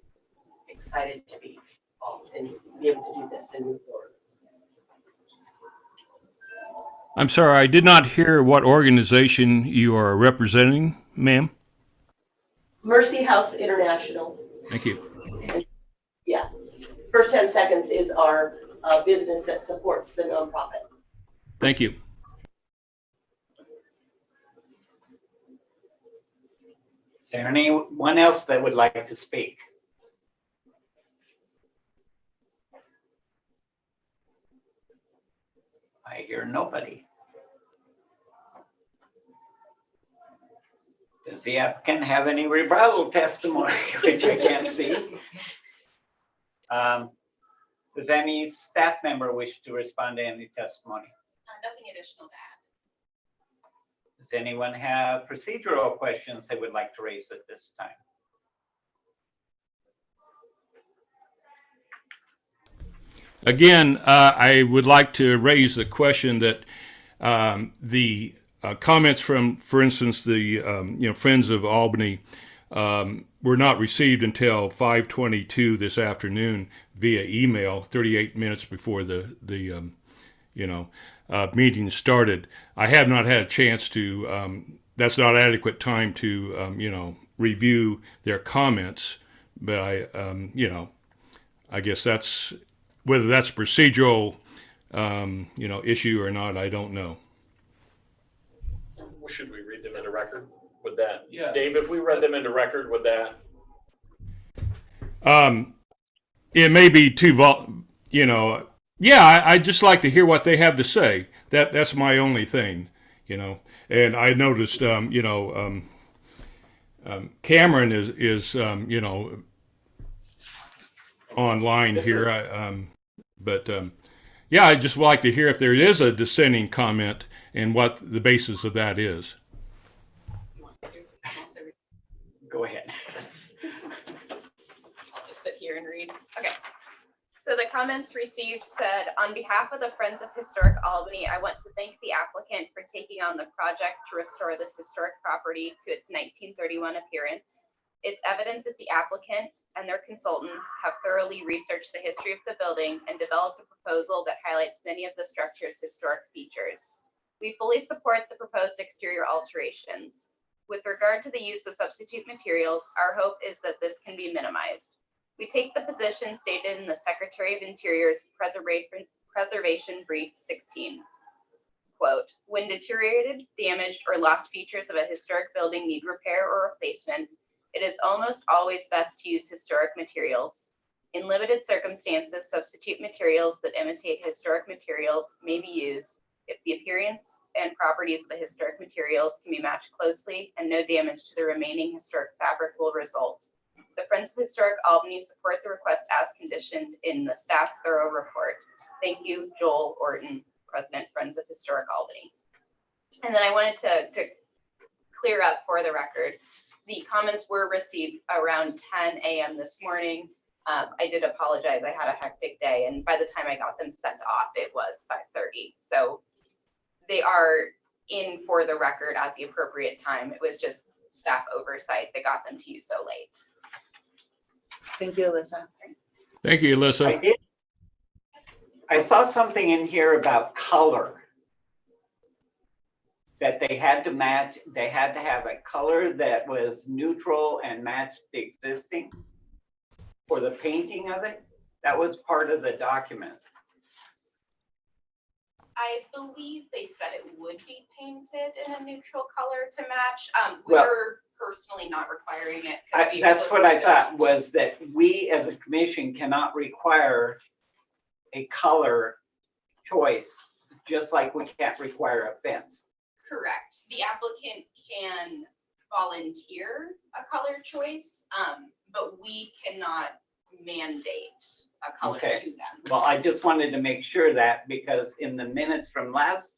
excited to be involved and be able to do this and move forward. I'm sorry, I did not hear what organization you are representing, ma'am. Mercy House International. Thank you. Yeah. First 10 Seconds is our business that supports the nonprofit. Thank you. Is there anyone else that would like to speak? I hear nobody. Does the applicant have any rebuttal testimony, which I can't see? Does any staff member wish to respond to any testimony? Nothing additional to add. Does anyone have procedural questions they would like to raise at this time? Again, I would like to raise the question that the comments from, for instance, the Friends of Albany were not received until 5:22 this afternoon via email, 38 minutes before the meeting started. I have not had a chance to. That's not adequate time to review their comments, but I guess that's. Whether that's a procedural, issue or not, I don't know. Should we read them into record? Would that, Yeah. Dave, if we read them into record, would that? It may be too, I'd just like to hear what they have to say. That's my only thing, And I noticed, Cameron is online here. But I'd just like to hear if there is a dissenting comment and what the basis of that is. Go ahead. I'll just sit here and read. Okay. So the comments received said, on behalf of the Friends of Historic Albany, I want to thank the applicant for taking on the project to restore this historic property to its 1931 appearance. It's evident that the applicant and their consultants have thoroughly researched the history of the building and developed a proposal that highlights many of the structure's historic features. We fully support the proposed exterior alterations. With regard to the use of substitute materials, our hope is that this can be minimized. We take the position stated in the Secretary of Interior's Preservation Brief 16. Quote, when deteriorated, damaged, or lost features of a historic building need repair or replacement, it is almost always best to use historic materials. In limited circumstances, substitute materials that imitate historic materials may be used if the appearance and properties of the historic materials can be matched closely and no damage to the remaining historic fabric will result. The Friends of Historic Albany support the request as conditioned in the staff's thorough report. Thank you, Joel Orton, President, Friends of Historic Albany. And then I wanted to clear up for the record, the comments were received around 10 a.m. this morning. I did apologize. I had a hectic day, and by the time I got them sent off, it was 5:30. So they are in for the record at the appropriate time. It was just staff oversight that got them to you so late. Thank you, Alyssa. Thank you, Alyssa. I saw something in here about color. That they had to match, they had to have a color that was neutral and matched the existing for the painting of it. That was part of the document. I believe they said it would be painted in a neutral color to match. Well- We're personally not requiring it. 'cause we That's what I explicitly thought, don't. was that we as a commission cannot require a color choice, just like we can't require a fence. Correct. The applicant can volunteer a color choice, but we cannot mandate a color Okay. to them. Well, I just wanted to make sure that, because in the minutes from last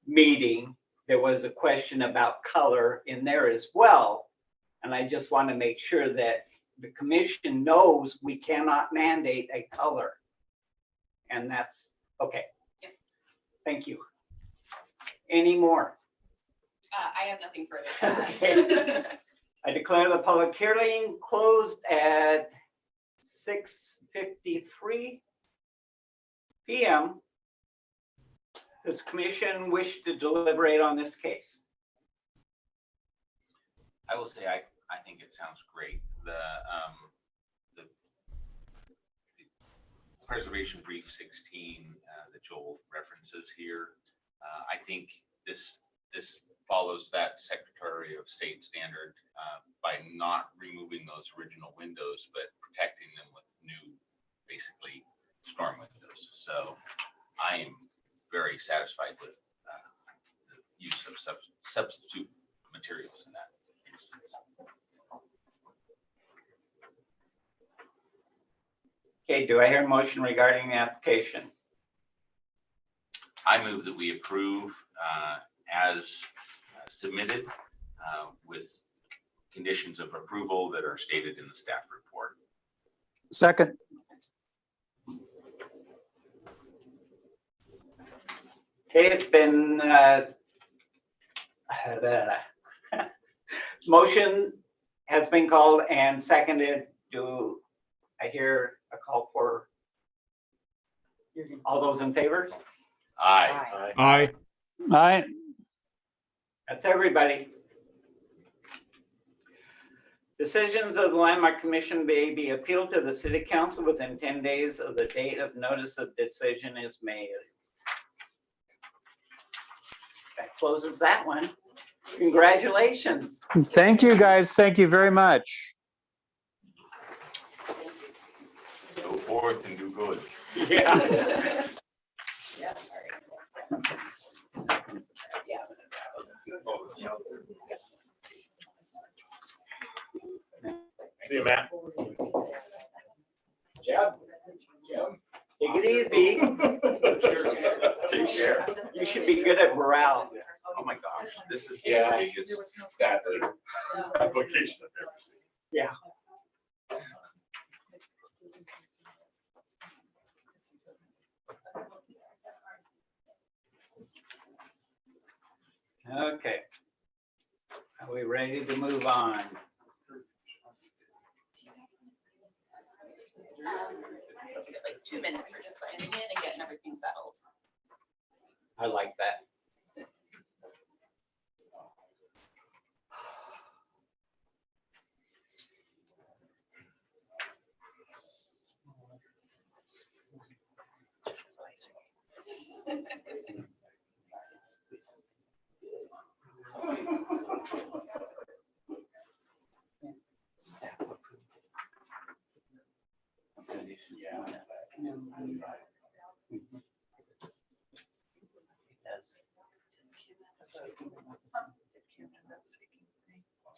meeting, there was a question about color in there as well. And I just want to make sure that the commission knows we cannot mandate a color. And that's, okay. Yeah. Thank you. Any more? I have nothing further to add. Okay. I declare the public hearing closed at 6:53 p.m. Does commission wish to deliberate on this case? I will say, I think it sounds great. The Preservation Brief 16 that Joel references here, I think this follows that Secretary of State standard by not removing those original windows, but protecting them with new, basically, storm windows. So I am very satisfied with the use of substitute materials in that instance. Okay, do I hear a motion regarding the application? I move that we approve as submitted with conditions of approval that are stated in the staff report. Second. Okay, it's been motion has been called and seconded. Do I hear a call for all those in favor? Aye. Aye. Aye. That's everybody. Decisions of the Landmark Commission may be appealed to the City Council within 10 days of the date of notice of decision is made. That closes that one. Congratulations. Thank you, guys. Thank you very much. Go forth and do good. Yeah. See you, Matt. Jeb. Take it easy. Take care. You should be good at morale. Oh my gosh, this is Yeah. the biggest Sadly, application I've ever seen. Yeah. Okay. Are we ready to move on? Like 2 minutes for just signing in and getting everything settled. I like that.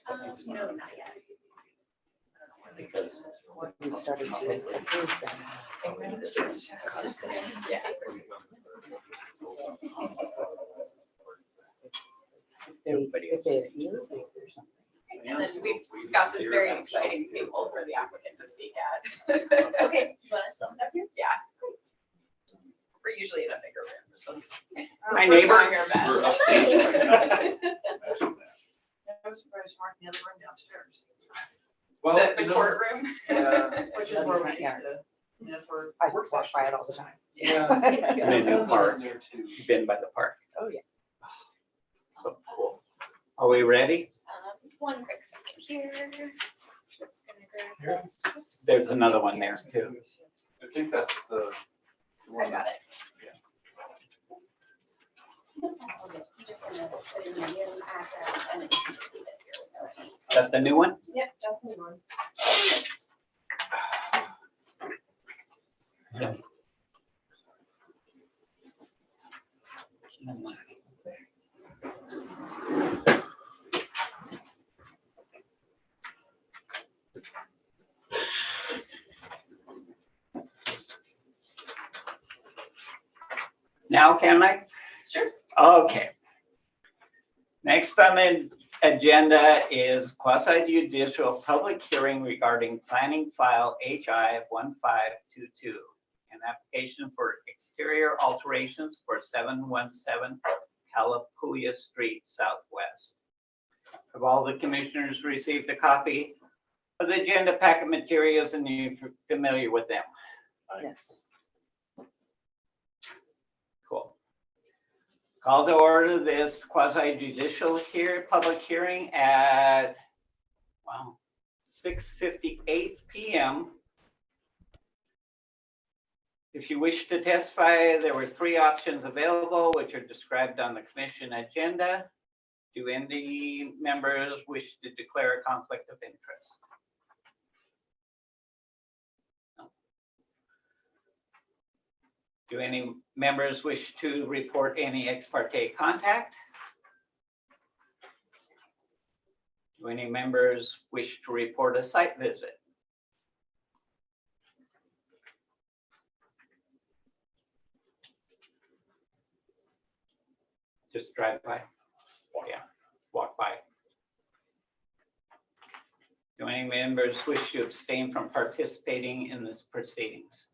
No, not yet. Because We started to approve them. Yeah. everybody If else. they use it or something. And then we've got this very exciting table for the applicant to speak at. Okay, you want us to step here? Yeah. We're usually in a bigger room. This one's. My we're neighbor. trying our best. We're upstage. I was surprised Mark in the other room downstairs, Well, The you know, courtroom. yeah, which is where we used to, you know, for I work walk by it all sessions. the time. yeah. In a new park, There too. been by the park. Oh, yeah. So cool. Are we ready? One quick second here. Just gonna grab this. There's another one there too. I think that's the. I got it. Is that the new one? Yep, definitely one. Now can I? Sure. Okay. Next on the agenda is quasi judicial public hearing regarding planning file HI 1522. An application for exterior alterations for 717 Calapooya Street Southwest. Have all the commissioners received a copy of the agenda packet materials and you're familiar with them? Yes. Cool. Call to order this quasi judicial public hearing at, wow, 6:58 p.m. If you wish to testify, there were 3 options available, which are described on the commission agenda. Do any members wish to declare a conflict of interest? No. Do any members wish to report any ex parte contact? Do any members wish to report a site visit? Just drive by? Yeah, walk by. Do any members wish to abstain from participating in this proceedings?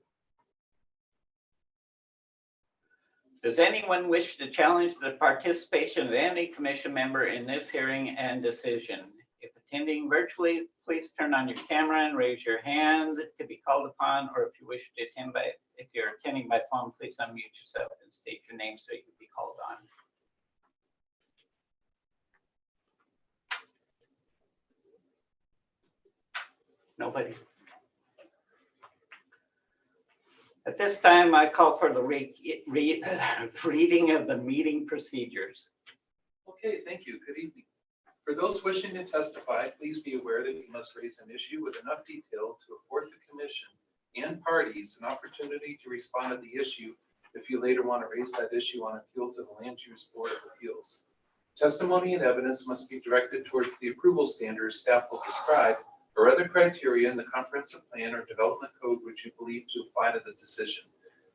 Does anyone wish to challenge the participation of any commission member in this hearing and decision? If attending virtually, please turn on your camera and raise your hand to be called upon, or if you wish to attend if you're attending by phone, please unmute yourself and state your name so you can be called on. Nobody. At this time, I call for the reading of the meeting procedures. Okay, thank you. Good evening. For those wishing to testify, please be aware that you must raise an issue with enough detail to afford the commission and parties an opportunity to respond to the issue if you later want to raise that issue on appeal to the Land Use Board of Appeals. Testimony and evidence must be directed towards the approval standards staff will describe or other criteria in the comprehensive plan or development code which you believe to apply to the decision.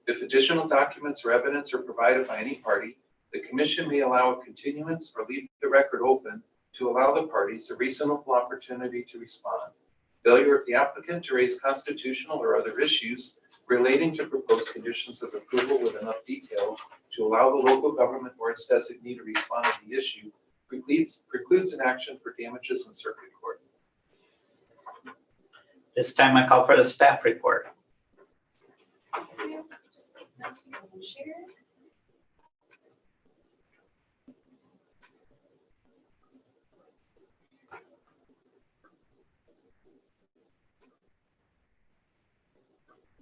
If additional documents or evidence are provided by any party, the commission may allow a continuance or leave the record open to allow the parties a reasonable opportunity to respond. Failure of the applicant to raise constitutional or other issues relating to proposed conditions of approval with enough detail to allow the local government or its designee to respond to the issue precludes an action for damages in circuit court. This time I call for the staff report. Just like this and share.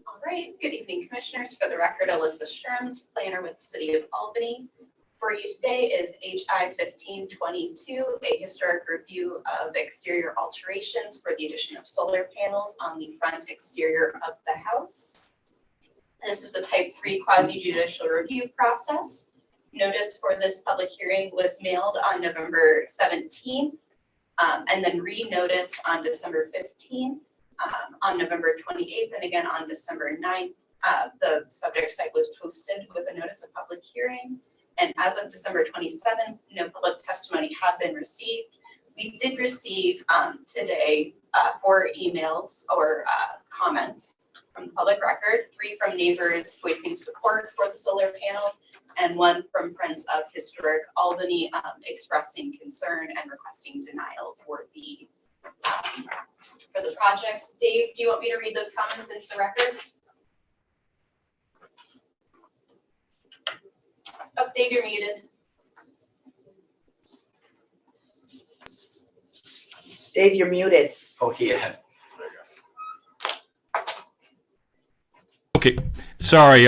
All right, good evening, commissioners. For the record, Elizabeth Shrams, planner with the city of Albany. For you today is HI 1522, a historic review of exterior alterations for the addition of solar panels on the front exterior of the house. This is a type 3 quasi-judicial review process. Notice for this public hearing was mailed on November 17th. and then re-noticed on December 15th, on November 28th, and again on December 9th. The subject site was posted with a notice of public hearing. And as of December 27th, no public testimony had been received. We did receive today 4 emails or comments from the public record, 3 from neighbors voicing support for the solar panels, and 1 from Friends of Historic Albany expressing concern and requesting denial for the project. Dave, do you want me to read those comments into the record? Oh, Dave, you're muted. Dave, you're muted. Oh, yeah. Okay, sorry,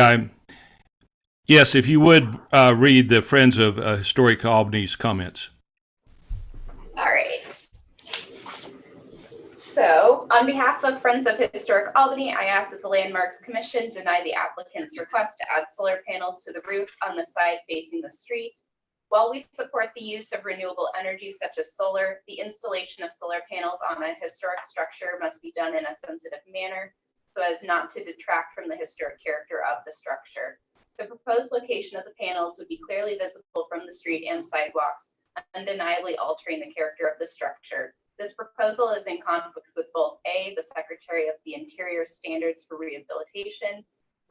yes, if you would read the Friends of Historic Albany's comments. All right. So on behalf of Friends of Historic Albany, I ask that the Landmarks Commission deny the applicant's request to add solar panels to the roof on the side facing the street. While we support the use of renewable energy such as solar, the installation of solar panels on a historic structure must be done in a sensitive manner so as not to detract from the historic character of the structure. The proposed location of the panels would be clearly visible from the street and sidewalks, undeniably altering the character of the structure. This proposal is in conflict with both A, the Secretary of the Interior Standards for Rehabilitation,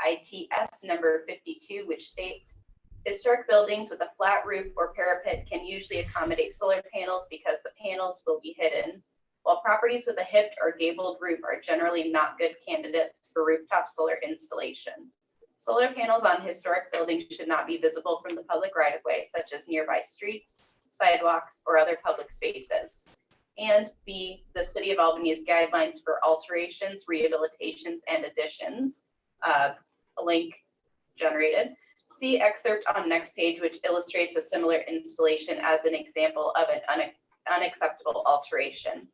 ITS number 52, which states, historic buildings with a flat roof or parapet can usually accommodate solar panels because the panels will be hidden, while properties with a hipped or gabled roof are generally not good candidates for rooftop solar installation. Solar panels on historic buildings should not be visible from the public right-of-way, such as nearby streets, sidewalks, or other public spaces. And B, the City of Albany's guidelines for alterations, rehabilitations, and additions, a link generated. See excerpt on next page, which illustrates a similar installation as an example of an unacceptable alteration.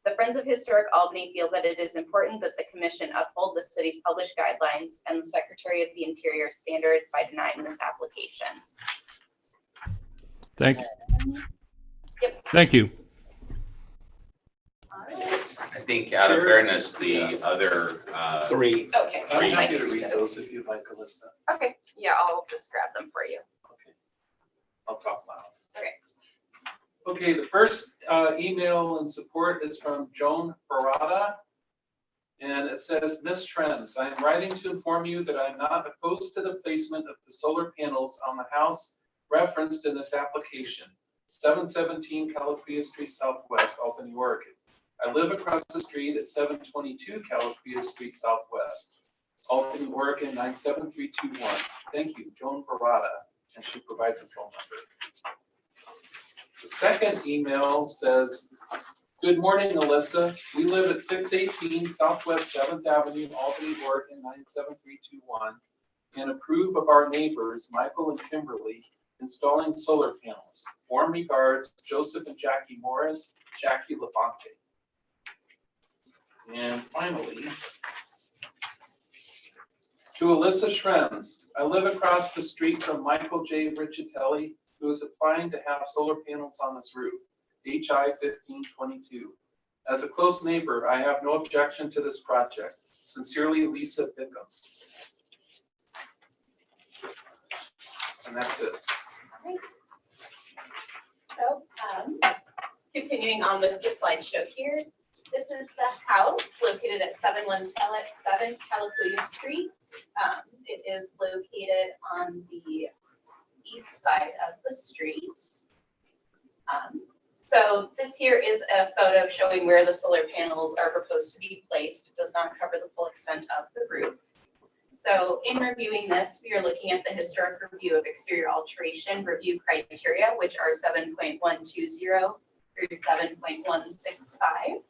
The Friends of Historic Albany feel that it is important that the Commission uphold the city's published guidelines and the Secretary of the Interior standards by denying this application. Thank you. Yep. Thank you. I think out of fairness, the other 3. Okay. I'm happy to read those if you'd like, Alyssa. Okay, yeah, I'll just grab them for you. Okay. I'll talk loud. Okay. Okay, the first email in support is from Joan Barada. And it says, Ms. Trends, I am writing to inform you that I'm not opposed to the placement of the solar panels on the house referenced in this application, 717 Calapria Street Southwest, Albany, Oregon. I live across the street at 722 Calapria Street Southwest, Albany, Oregon, 97321. Thank you, Joan Barada, and she provides a phone number. The second email says, good morning, Alyssa. We live at 618 Southwest 7th Avenue, Albany, Oregon, 97321, and approve of our neighbors, Michael and Kimberly, installing solar panels. Warm regards, Joseph and Jackie Morris, Jackie Levante. And finally, to Alyssa Schrems, I live across the street from Michael J. Riccitelli, who is applying to have solar panels on his roof, HI 1522. As a close neighbor, I have no objection to this project. Sincerely, Lisa Bickham. And that's it. All right. So, continuing on with the slideshow here, this is the house located at 717 Calapooya Street. It is located on the east side of the street. So this here is a photo showing where the solar panels are proposed to be placed. It does not cover the full extent of the roof. So in reviewing this, we are looking at the historic review of exterior alteration review criteria, which are 7.120 through 7.165.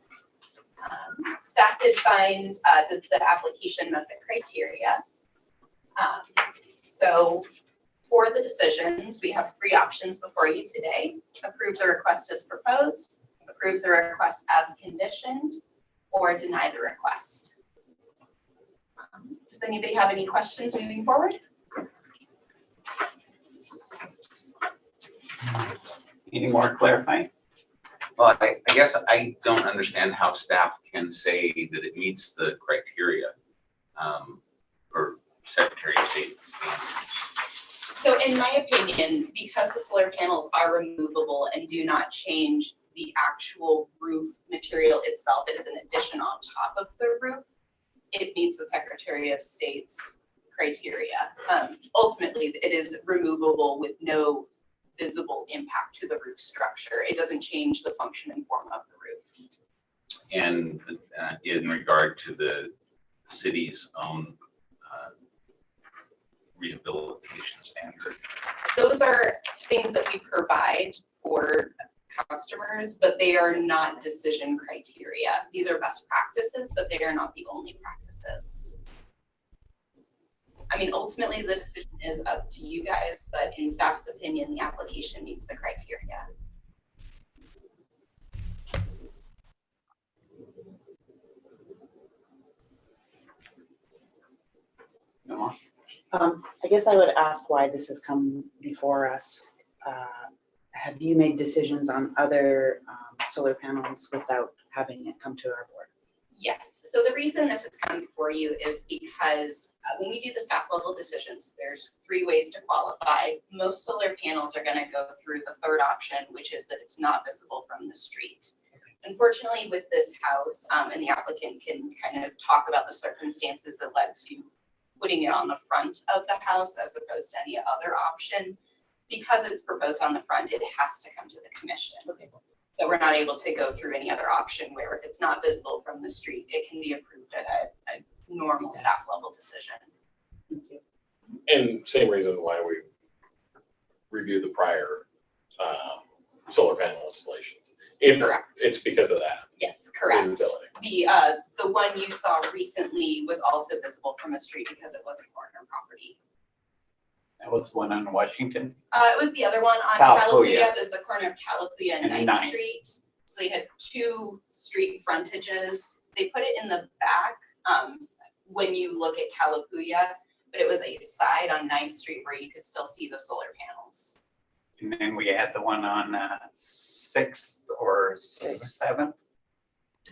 Staff did find that the application met the criteria. So for the decisions, we have 3 options before you today. Approve the request as proposed, approve the request as conditioned, or deny the request. Does anybody have any questions moving forward? Any more clarifying? Well, I guess I don't understand how staff can say that it meets the criteria for Secretary of State standards. So in my opinion, because the solar panels are removable and do not change the actual roof material itself, it is an addition on top of the roof, it meets the Secretary of State's criteria. Ultimately, it is removable with no visible impact to the roof structure. It doesn't change the function and form of the roof. And in regard to the city's own rehabilitation standard. Those are things that we provide for customers, but they are not decision criteria. These are best practices, but they are not the only practices. I mean, ultimately the decision is up to you guys, but in staff's opinion, the application meets the criteria. No more? I guess I would ask why this has come before us. Have you made decisions on other solar panels without having it come to our board? Yes, so the reason this has come before you is because when we do the staff level decisions, there's 3 ways to qualify. Most solar panels are gonna go through the 3rd option, which is that it's not visible from the street. Unfortunately, with this house, and the applicant can kind of talk about the circumstances that led to putting it on the front of the house as opposed to any other option. Because it's proposed on the front, it has to come to the commission. Okay. So we're not able to go through any other option where if it's not visible from the street, it can be approved at a normal staff level decision. Thank you. And same reason why we reviewed the prior solar panel installations. Correct. It's because of that. Yes, correct. Visibility. The one you saw recently was also visible from a street because it was a corner property. That was one on Washington. It was the other one on Calapooya. Calapooya. It was the corner of Calapooya and And 9th Ninth. Street. So they had 2 street frontages. They put it in the back when you look at Calapooya, but it was a side on 9th Street where you could still see the solar panels. And then we had the one on 6th or 7th.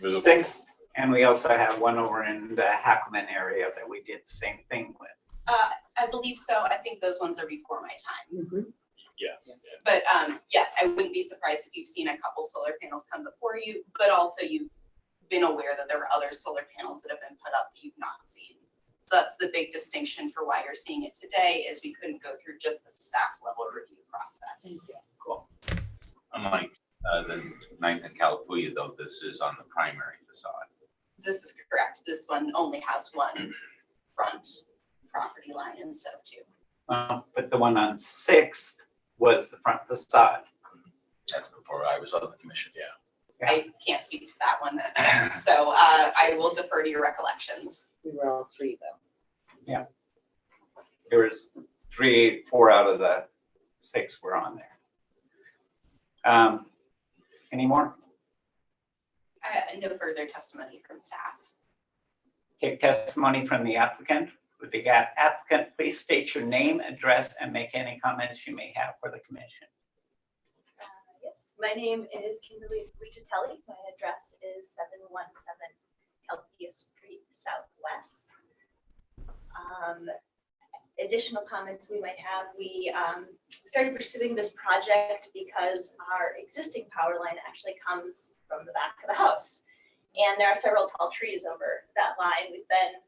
Visible. 6th. And we also have one over in the Hackman area that we did the same thing with. I believe so. I think those ones are before my time. Mm-hmm. Yes. But yes, I wouldn't be surprised if you've seen a couple solar panels come before you, but also you've been aware that there are other solar panels that have been put up that you've not seen. So that's the big distinction for why you're seeing it today, is we couldn't go through just the staff level review process. Cool. Unlike the 9th and Calapooya, though, this is on the primary facade. This is correct. This one only has one front property line instead of 2. But the one on 6th was the front facade. That's before I was on the commission. Yeah. I can't speak to that one. So I will defer to your recollections. We were all 3 though. Yeah. There was 4 out of the 6 were on there. Any more? No further testimony from staff. Take testimony from the applicant. Would the applicant please state your name, address, and make any comments you may have for the commission? Yes, my name is Kimberly Riccitelli. My address is 717 Calapooya Street Southwest. Additional comments we might have, we started pursuing this project because our existing power line actually comes from the back of the house. And there are several tall trees over that line. We've been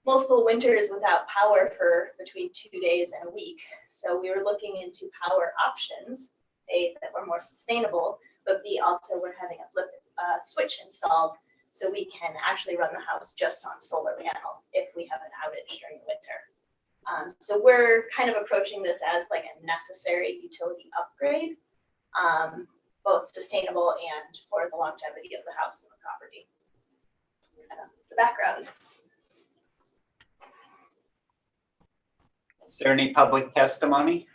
multiple winters without power for between 2 days and a week. So we were looking into power options, A, that were more sustainable, but B, also we're having a flip switch installed so we can actually run the house just on solar panel if we have an outage during the winter. So we're kind of approaching this as like a necessary utility upgrade, both sustainable and for the longevity of the house and the property. The background. Is there any public testimony?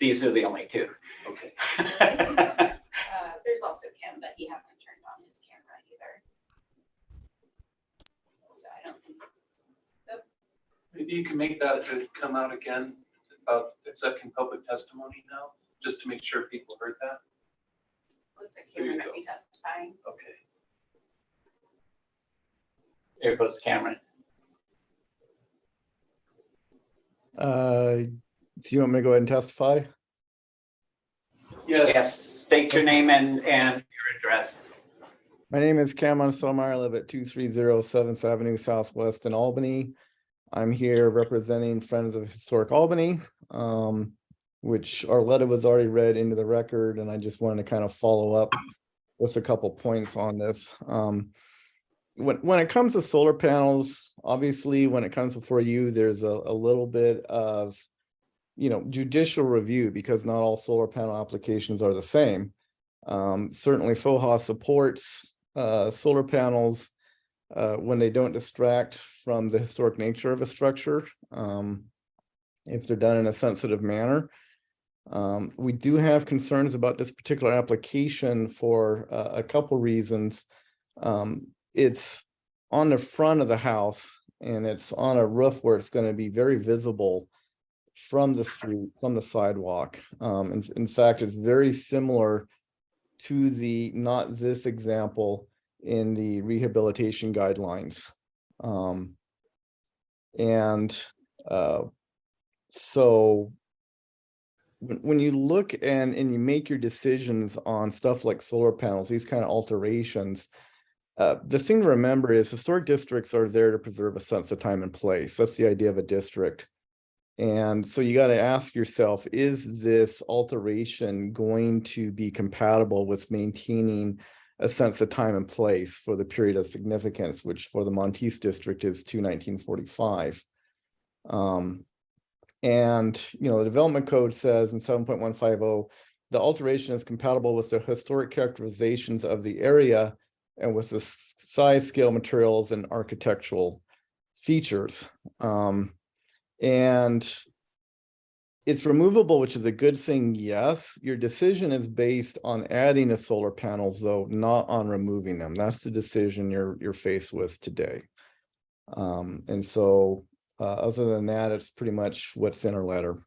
These are the only 2. Okay. There's also Kim, but he hasn't turned on his camera either. So I don't think. Maybe you can make that come out again about accepting public testimony now. just to make sure people heard that? Looks like There you Cameron might go. be testifying. Okay. There goes Cameron. Do you want me to go ahead and testify? Yes, state your name and your address. My name is Cameron Someyer. I live at 230 7th Avenue Southwest in Albany. I'm here representing Friends of Historic Albany, which our letter was already read into the record, and I just wanted to kind of follow up with a couple points on this. When it comes to solar panels, obviously, when it comes before you, there's a little bit of, judicial review, because not all solar panel applications are the same. Certainly, FOHA supports solar panels when they don't distract from the historic nature of a structure, if they're done in a sensitive manner. We do have concerns about this particular application for a couple reasons. It's on the front of the house, and it's on a roof where it's going to be very visible from the street, from the sidewalk. In fact, it's very similar to the not this example in the rehabilitation guidelines. So when you look and you make your decisions on stuff like solar panels, these kind of alterations, the thing to remember is historic districts are there to preserve a sense of time and place. That's the idea of a district. And so you got to ask yourself, is this alteration going to be compatible with maintaining a sense of time and place for the period of significance, which for the Monteith district is to 1945. And, the development code says in 7.150, the alteration is compatible with the historic characterizations of the area and with the size, scale, materials, and architectural features. And it's removable, which is a good thing, yes. Your decision is based on adding the solar panels, though, not on removing them. That's the decision you're faced with today. And so other than that, it's pretty much what's in our letter.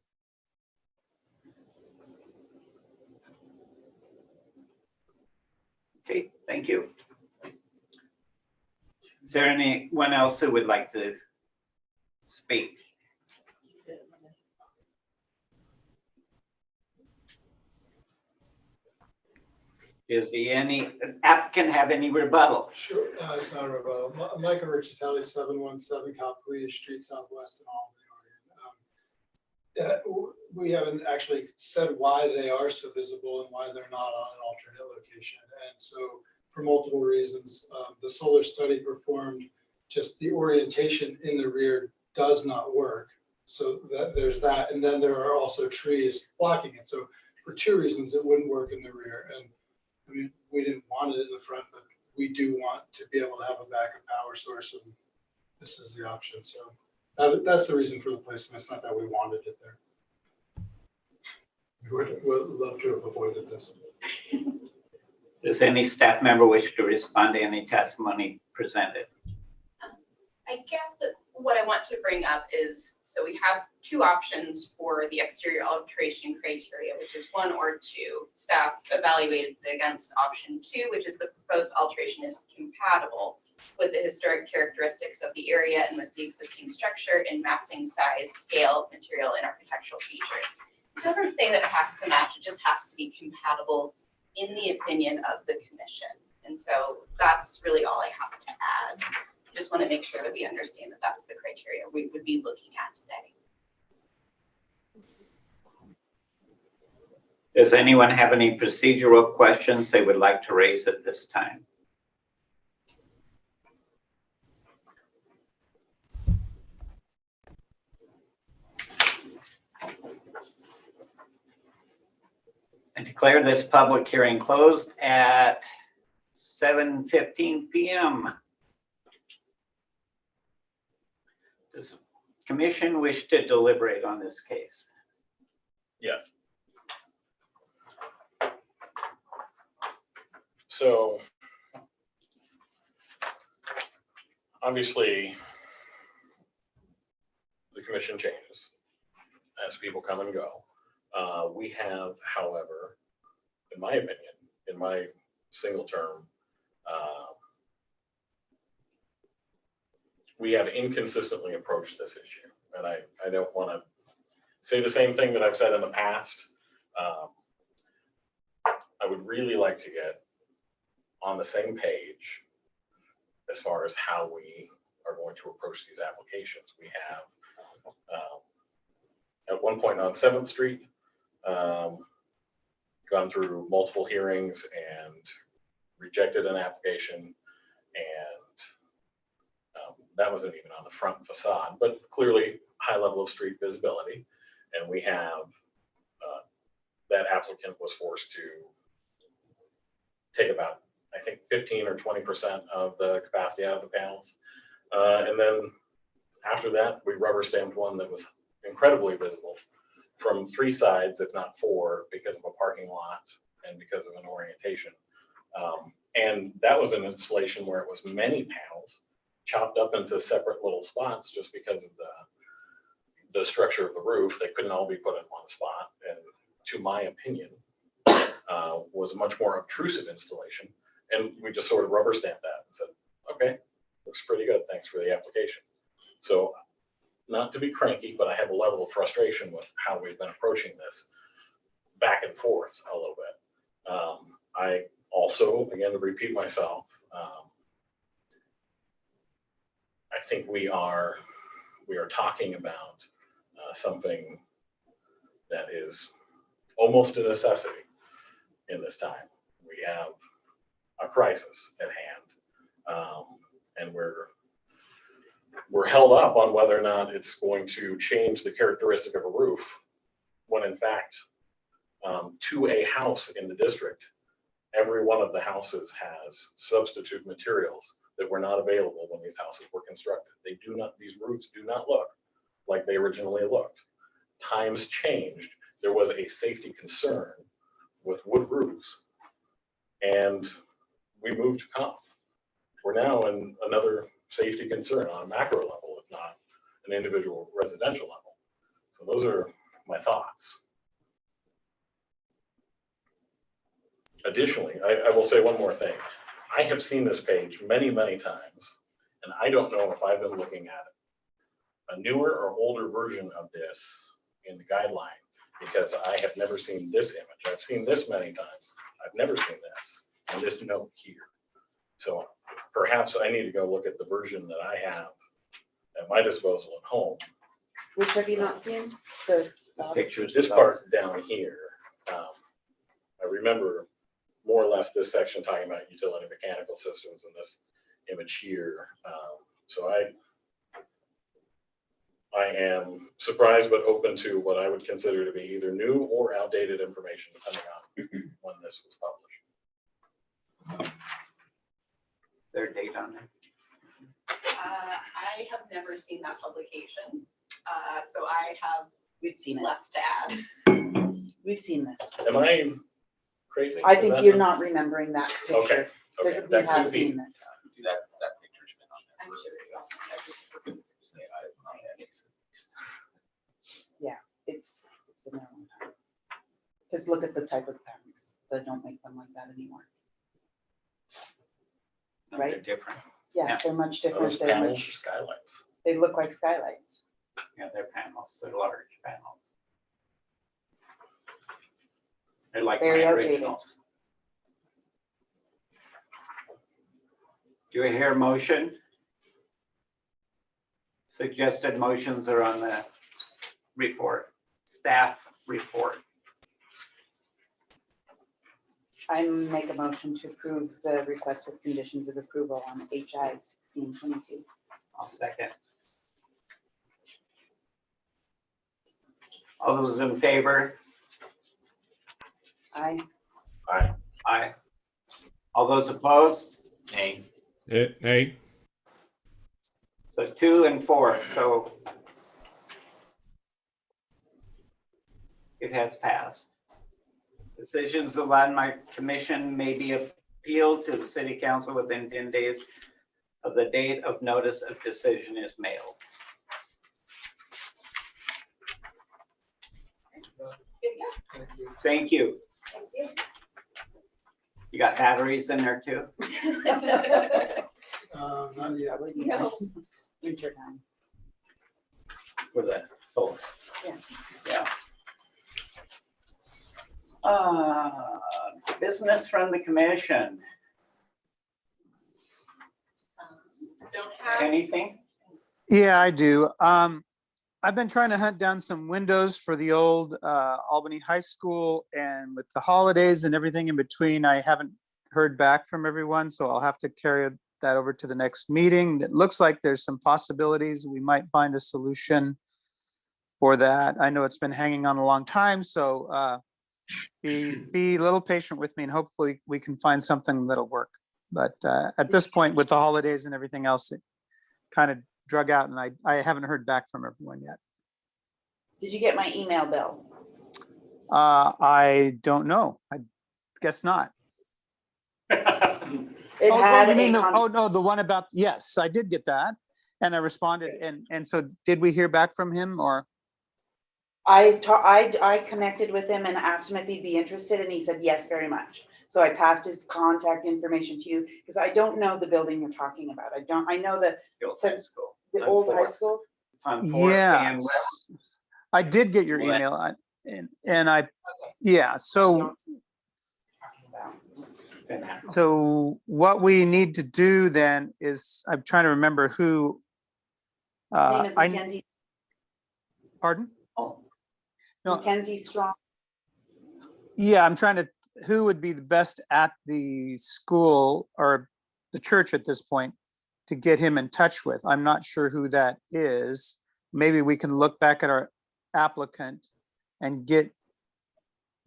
Okay, thank you. Is there anyone else who would like to speak? Does the applicant have any rebuttal? Sure, it's not a rebuttal. Michael Riccitelli, 717 Calpurnia Street, Southwest in Albany, Oregon. We haven't actually said why they are so visible and why they're not on an alternate location. And so for multiple reasons, the solar study performed, just the orientation in the rear does not work. So there's that. And then there are also trees blocking it. So for two reasons, it wouldn't work in the rear. And I mean, we didn't want it in the front, but we do want to be able to have a backup power source, and this is the option. So that's the reason for the placement. It's not that we wanted it there. We would love to have avoided this. Does any staff member wish to respond to any testimony presented? I guess that what I want to bring up is, so we have two options for the exterior alteration criteria, which is 1 or 2. Staff evaluated it against option 2, which is the proposed alteration is compatible with the historic characteristics of the area and with the existing structure in massing, size, scale, material, and architectural features. It doesn't say that it has to match, it just has to be compatible in the opinion of the commission. And so that's really all I have to add. I just want to make sure that we understand that that's the criteria we would be looking at today. Does anyone have any procedural questions they would like to raise at this time? I declare this public hearing closed at 7:15 p.m. Does the commission wish to deliberate on this case? Yes. So obviously the commission changes as people come and go. We have, however, in my opinion, in my single term, we have inconsistently approached this issue. And I don't want to say the same thing that I've said in the past. I would really like to get on the same page as far as how we are going to approach these applications. We have, at one point on 7th Street, gone through multiple hearings and rejected an application, and that wasn't even on the front facade, but clearly high level of street visibility. And we have, that applicant was forced to take about, I think, 15 or 20% of the capacity out of the panels. And then after that, we rubber stamped one that was incredibly visible from 3 sides, if not 4, because of a parking lot and because of an orientation. And that was an installation where it was many panels chopped up into separate little spots just because of the structure of the roof. They couldn't all be put in one spot. And to my opinion, was a much more obtrusive installation. And we just sort of rubber stamped that and said, okay, looks pretty good. Thanks for the application. So not to be cranky, but I have a level of frustration with how we've been approaching this back and forth a little bit. I also, again, to repeat myself, I think we are talking about something that is almost a necessity in this time. We have a crisis at hand, and we're held up on whether or not it's going to change the characteristic of a roof, when in fact, to a house in the district, every one of the houses has substitute materials that were not available when these houses were constructed. These roofs do not look like they originally looked. Times changed. There was a safety concern with wood roofs, and we moved to comp. We're now in another safety concern on a macro level, if not an individual residential level. So those are my thoughts. Additionally, I will say one more thing. I have seen this page many, many times, and I don't know if I've been looking at a newer or older version of this in the guideline, because I have never seen this image. I've seen this many times. I've never seen this and this note here. So perhaps I need to go look at the version that I have at my disposal at home. Which have you not seen? The Pictures. This part down here, I remember more or less this section talking about utility mechanical systems and this image here. So I am surprised but open to what I would consider to be either new or outdated information, depending on when this was published. Their date on it. I have never seen that publication, so I have We've seen it. less to add. We've seen this. Am I crazy? I Is think that you're the- not remembering that picture. Okay, Because okay, we that have could be. seen this. That picture's been on I'm sure it's on. Yeah, it's been there a long time. Because look at the type of panels. They don't make them like that anymore. No, Right? they're different. Yeah, Yeah. they're much different. Those They're panels much, are skylights. they look like skylights. Yeah, they're panels. They're large panels. They're like Very my outdated. originals. Do I hear a motion? Suggested motions are on the report, staff report. I make a motion to approve the request with conditions of approval on HI 1622. I'll second. All those in favor? Aye. Aye. Aye. All those opposed? Nay. Nay. So 2 and 4, so it has passed. Decisions of landmark commission may be appealed to the city council within 10 days of the date of notice of decision is mailed. Thank you. You got batteries in there too? Not yet. No. Winter time. For the solar. Yeah. Yeah. Business from the commission. Don't have. Anything? Yeah, I do. I've been trying to hunt down some windows for the old Albany High School, and with the holidays and everything in between, I haven't heard back from everyone, so I'll have to carry that over to the next meeting. It looks like there's some possibilities. We might find a solution for that. I know it's been hanging on a long time, so be a little patient with me, and hopefully we can find something that'll work. But at this point, with the holidays and everything else, it kind of drug out, and I haven't heard back from everyone yet. Did you get my email, Bill? I don't know. I guess not. It had a Oh no, the one about, yes, I did get that, and I responded. And so, did we hear back from him, or? I connected with him and asked him if he'd be interested, and he said yes, very much. So I passed his contact information to you because I don't know the building you're talking about. I know the old high school. The old high school. It's on Fourth and Yes, West. I did get your email, and I, yeah. So what we need to do then is, I'm trying to remember who. His name is Mackenzie. Pardon? Oh, no, Mackenzie Strong. Yeah, I'm trying to. Who would be the best at the school or the church at this point to get him in touch with? I'm not sure who that is. Maybe we can look back at our applicant and get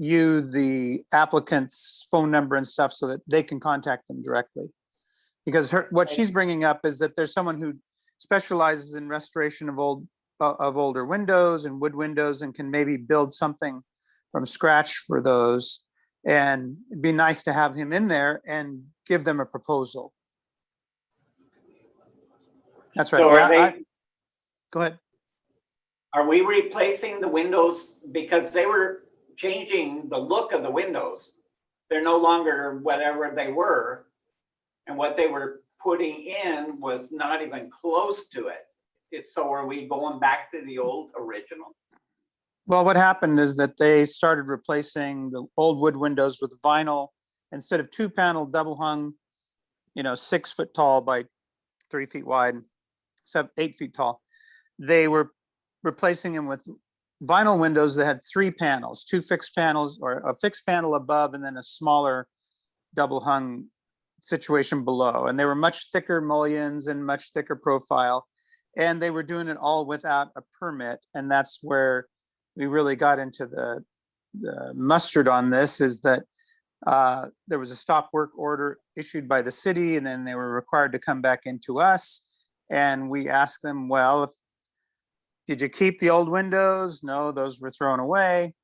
you the applicant's phone number and stuff so that they can contact them directly. Because what she's bringing up is that there's someone who specializes in restoration of older windows and wood windows and can maybe build something from scratch for those. And it'd be nice to have him in there and give them a proposal. That's right. So Go ahead. Are we replacing the windows because they were changing the look of the windows? They're no longer whatever they were, and what they were putting in was not even close to it. So are we going back to the old original? Well, what happened is that they started replacing the old wood windows with vinyl instead of 2-panel double hung, 6 foot tall by 3 feet wide, 8 feet tall. They were replacing them with vinyl windows that had 3 panels, 2 fixed panels, or a fixed panel above and then a smaller double hung situation below. And they were much thicker mullions and much thicker profile. And they were doing it all without a permit. And that's where we really got into the mustard on this, is that there was a stop work order issued by the city, and then they were required to come back into us. And we asked them, well, did you keep the old windows? No, those were thrown away.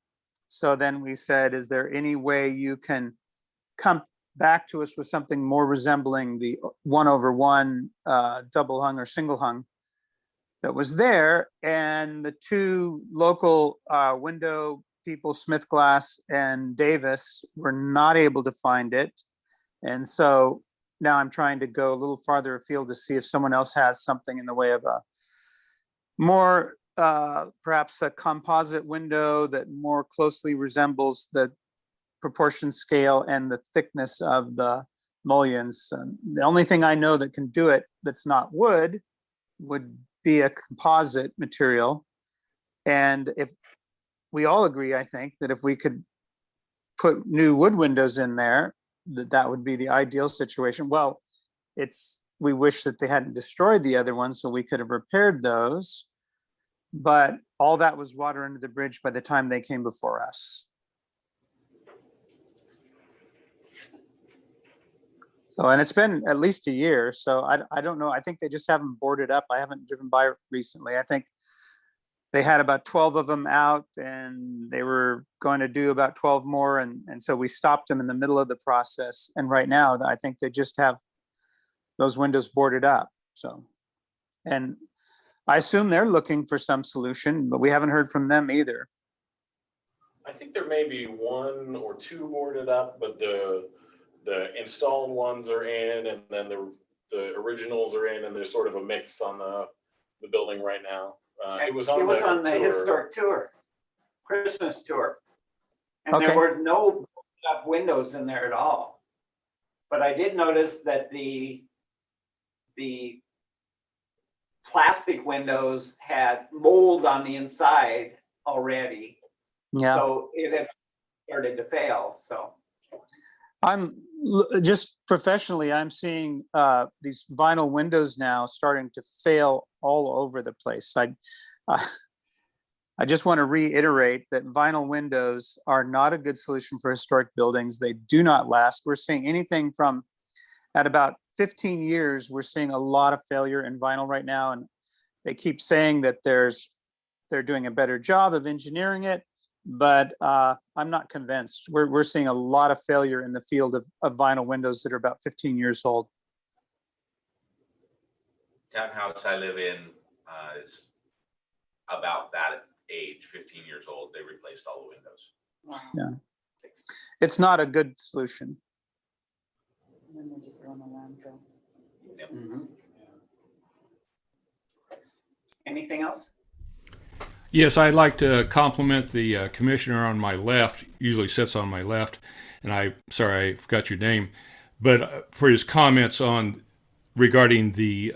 So then we said, is there any way you can come back to us with something more resembling the 1/1 double hung or single hung that was there? And the 2 local window people, Smith Glass and Davis, were not able to find it. And so now I'm trying to go a little farther afield to see if someone else has something in the way of a more, perhaps a composite window that more closely resembles the proportion scale and the thickness of the mullions. The only thing I know that can do it that's not wood would be a composite material. And if we all agree, I think, that if we could put new wood windows in there, that would be the ideal situation. Well, we wish that they hadn't destroyed the other ones so we could have repaired those. But all that was water under the bridge by the time they came before us. So, and it's been at least a year, so I don't know. I think they just haven't boarded up. I haven't driven by recently. I think they had about 12 of them out, and they were going to do about 12 more. And so we stopped them in the middle of the process. And right now, I think they just have those windows boarded up. So, and I assume they're looking for some solution, but we haven't heard from them either. I think there may be one or two boarded up, but the installed ones are in, and then the originals are in, and there's sort of a mix on the building right now. It was on the tour. historic tour, Christmas tour. And Okay. there were no up windows in there at all. But I did notice that the plastic windows had mold on the inside already. Yeah. So it had started to fail, so. Just professionally, I'm seeing these vinyl windows now starting to fail all over the place. I just want to reiterate that vinyl windows are not a good solution for historic buildings. They do not last. We're seeing anything from, at about 15 years, we're seeing a lot of failure in vinyl right now. And they keep saying that they're doing a better job of engineering it, but I'm not convinced. We're seeing a lot of failure in the field of vinyl windows that are about 15 years old. Townhouse I live in is about that age, 15 years old. They replaced all the windows. Yeah, it's not a good solution. And then they just go in the landfill. Yep. Mm-hmm. Anything else? Yes, I'd like to compliment the commissioner on my left, usually sits on my left, and sorry, I forgot your name, but for his comments on regarding the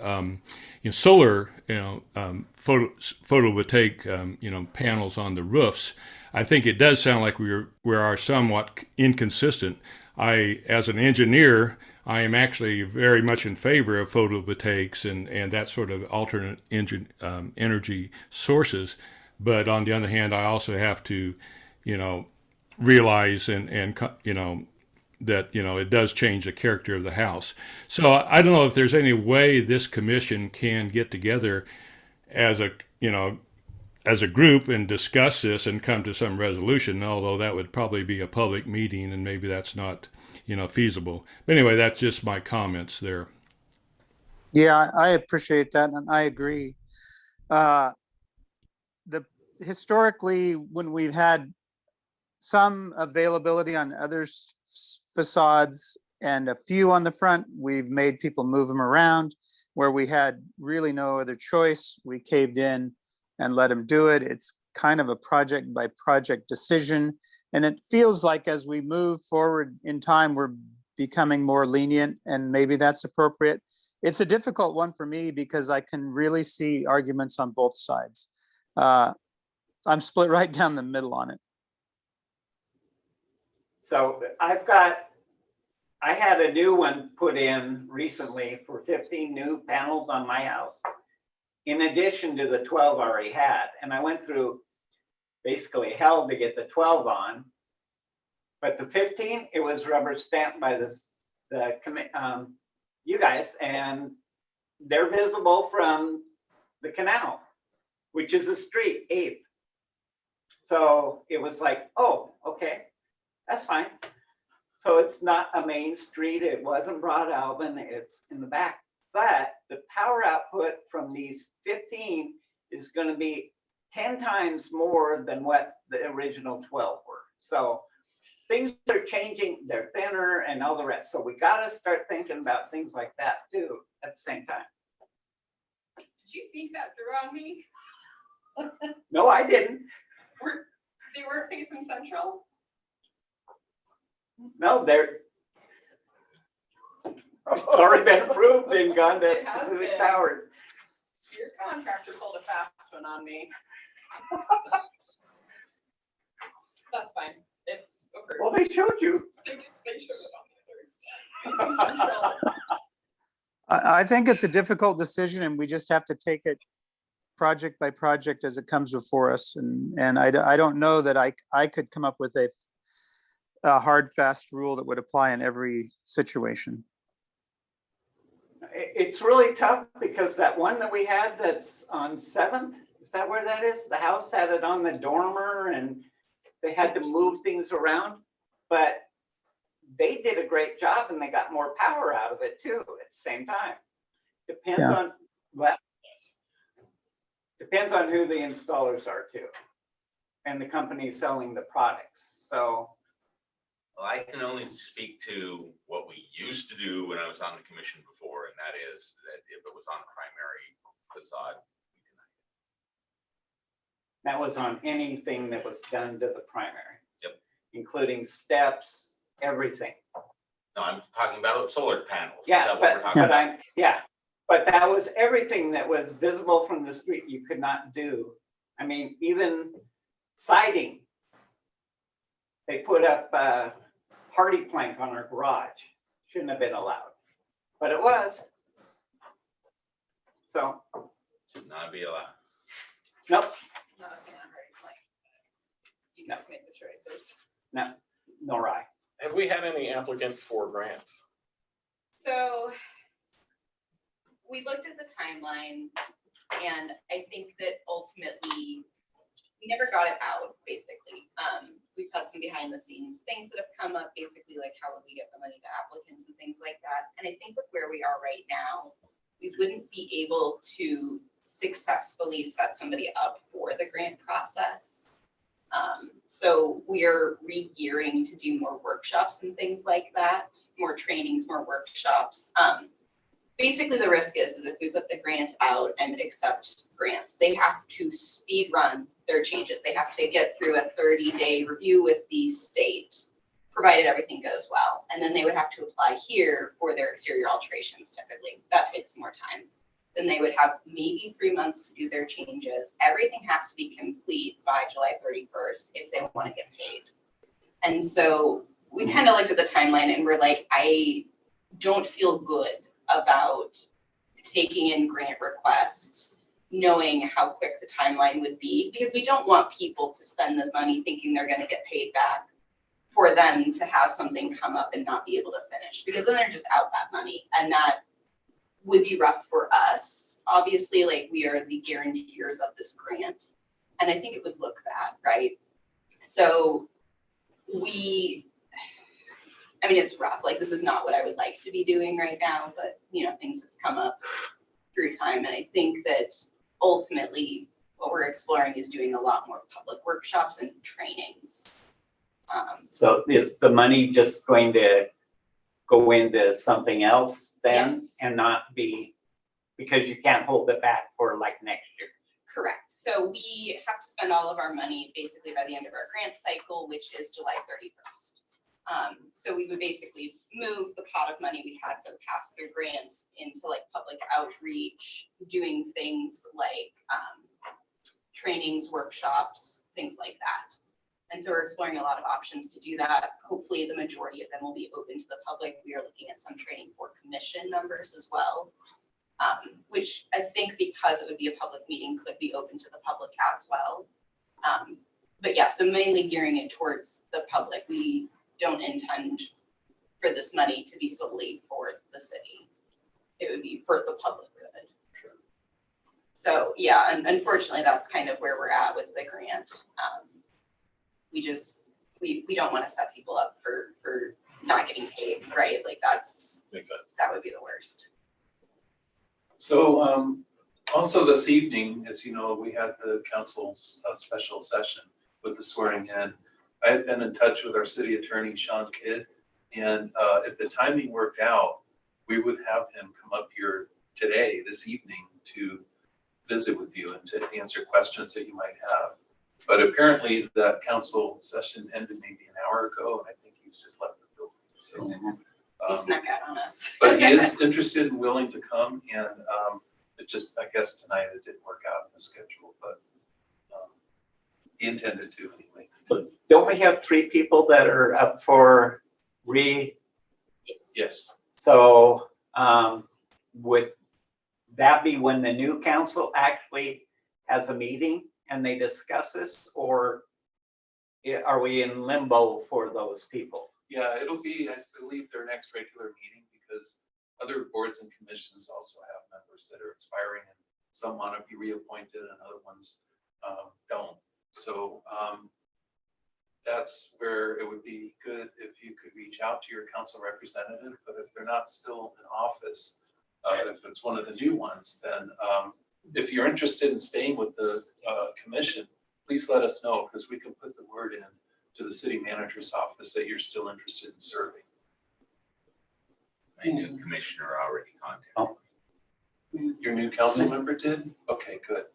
solar, photovoltaic, panels on the roofs. I think it does sound like we are somewhat inconsistent. As an engineer, I am actually very much in favor of photovoltaics and that sort of alternate energy sources. But on the other hand, I also have to, realize and that, it does change the character of the house. So I don't know if there's any way this commission can get together as a group and discuss this and come to some resolution, although that would probably be a public meeting and maybe that's not, feasible. But anyway, that's just my comments there. Yeah, I appreciate that, and I agree. Historically, when we've had some availability on other facades and a few on the front, we've made people move them around. Where we had really no other choice, we caved in and let them do it. It's kind of a project by project decision. And it feels like as we move forward in time, we're becoming more lenient, and maybe that's appropriate. It's a difficult one for me because I can really see arguments on both sides. I'm split right down the middle on it. So I had a new one put in recently for 15 new panels on my house, in addition to the 12 I already had. And I went through basically hell to get the 12 on. But the 15, it was rubber stamped by you guys, and they're visible from the canal, which is a street, 8th. So it was like, oh, okay, that's fine. So it's not a main street. It wasn't Broad Albany. It's in the back. But the power output from these 15 is going to be 10 times more than what the original 12 were. So things are changing. They're thinner and all the rest. So we got to start thinking about things like that too at the same time. Did you sneak that through on me? No, I didn't. They weren't facing central? No, they're already been approved and gone to It has Pacific been. Power. Your contractor pulled a fast one on me. That's fine. It's approved. Well, they showed you. They showed it on the other side. I think it's a difficult decision, and we just have to take it project by project as it comes before us. And I don't know that I could come up with a hard, fast rule that would apply in every situation. It's really tough because that one that we had that's on 7th, is that where that is? The house had it on the dormer and they had to move things around, but they did a great job and they got more power out of it too at the same time. Depends on what. Depends on who the installers are too. and the company selling the products. So, Well, I can only speak to what we used to do when I was on the commission before, and that is that if it was on primary facade, we denied it. that was on anything that was done to the primary. Yep. Including steps, everything. No, I'm talking about solar panels. Is Yeah, that what we're talking about? But that was everything that was visible from the street you could not do. I mean, even siding. They put up hardy plank on our garage. Shouldn't have been allowed, but it was. So, Should not be allowed. nope, Not a fan of Hardy Plank. You guys make the choices. no, nor I. Have we had any applicants for grants? So we looked at the timeline, and I think that ultimately we never got it out, basically. We've had some behind the scenes things that have come up, basically like how would we get the money to applicants and things like that. And I think with where we are right now, we wouldn't be able to successfully set somebody up for the grant process. So we're re-gearing to do more workshops and things like that, more trainings, more workshops. Basically, the risk is if we put the grant out and accept grants, they have to speed run their changes. They have to get through a 30-day review with the state, provided everything goes well. And then they would have to apply here for their exterior alterations typically. That takes more time. Then they would have maybe 3 months to do their changes. Everything has to be complete by July 31st if they want to get paid. And so we kind of looked at the timeline and we're like, I don't feel good about taking in grant requests, knowing how quick the timeline would be, because we don't want people to spend the money thinking they're going to get paid back for them to have something come up and not be able to finish, because then they're just out that money. And that would be rough for us. Obviously, like, we are the guarantors of this grant, and I think it would look bad, right? So I mean, it's rough. Like, this is not what I would like to be doing right now, but, you know, things have come up through time. And I think that ultimately what we're exploring is doing a lot more public workshops and trainings. So is the money just going to go into something else then? Yes. And not be, because you can't hold it back for like next year? Correct. So we have to spend all of our money basically by the end of our grant cycle, which is July 31st. So we would basically move the pot of money we had for the pass-through grants into like public outreach, doing things like trainings, workshops, things like that. And so we're exploring a lot of options to do that. Hopefully the majority of them will be open to the public. We are looking at some training for commission members as well, which I think, because it would be a public meeting, could be open to the public as well. But yeah, so mainly gearing it towards the public. We don't intend for this money to be solely for the city. It would be for the public good. Sure. So yeah, and unfortunately, that's kind of where we're at with the grant. We don't want to set people up for not getting paid, right? Like, Makes sense. that would be the worst. So also this evening, as you know, we had the council's special session with the swearing in. I had been in touch with our city attorney, Sean Kidd, and if the timing worked out, we would have him come up here today, this evening, to visit with you and to answer questions that you might have. But apparently that council session ended maybe an hour ago, and I think he's just left the building. So, He snuck out on us. but he is interested and willing to come, and it just, I guess tonight it didn't work out in the schedule, but he intended to anyway. So don't we have 3 people that are up for Yes. So would that be when the new council actually has a meeting and they discuss this, or are we in limbo for those people? Yeah, it'll be, I believe, their next regular meeting, because other boards and commissions also have members that are expiring, and some want to be reappointed and other ones don't. So that's where it would be good if you could reach out to your council representative, but if they're not still in office, if it's one of the new ones, then if you're interested in staying with the commission, please let us know, because we can put the word in to the city manager's office that you're still interested in serving. My new commissioner already contacted. Your new council member did? Okay, good.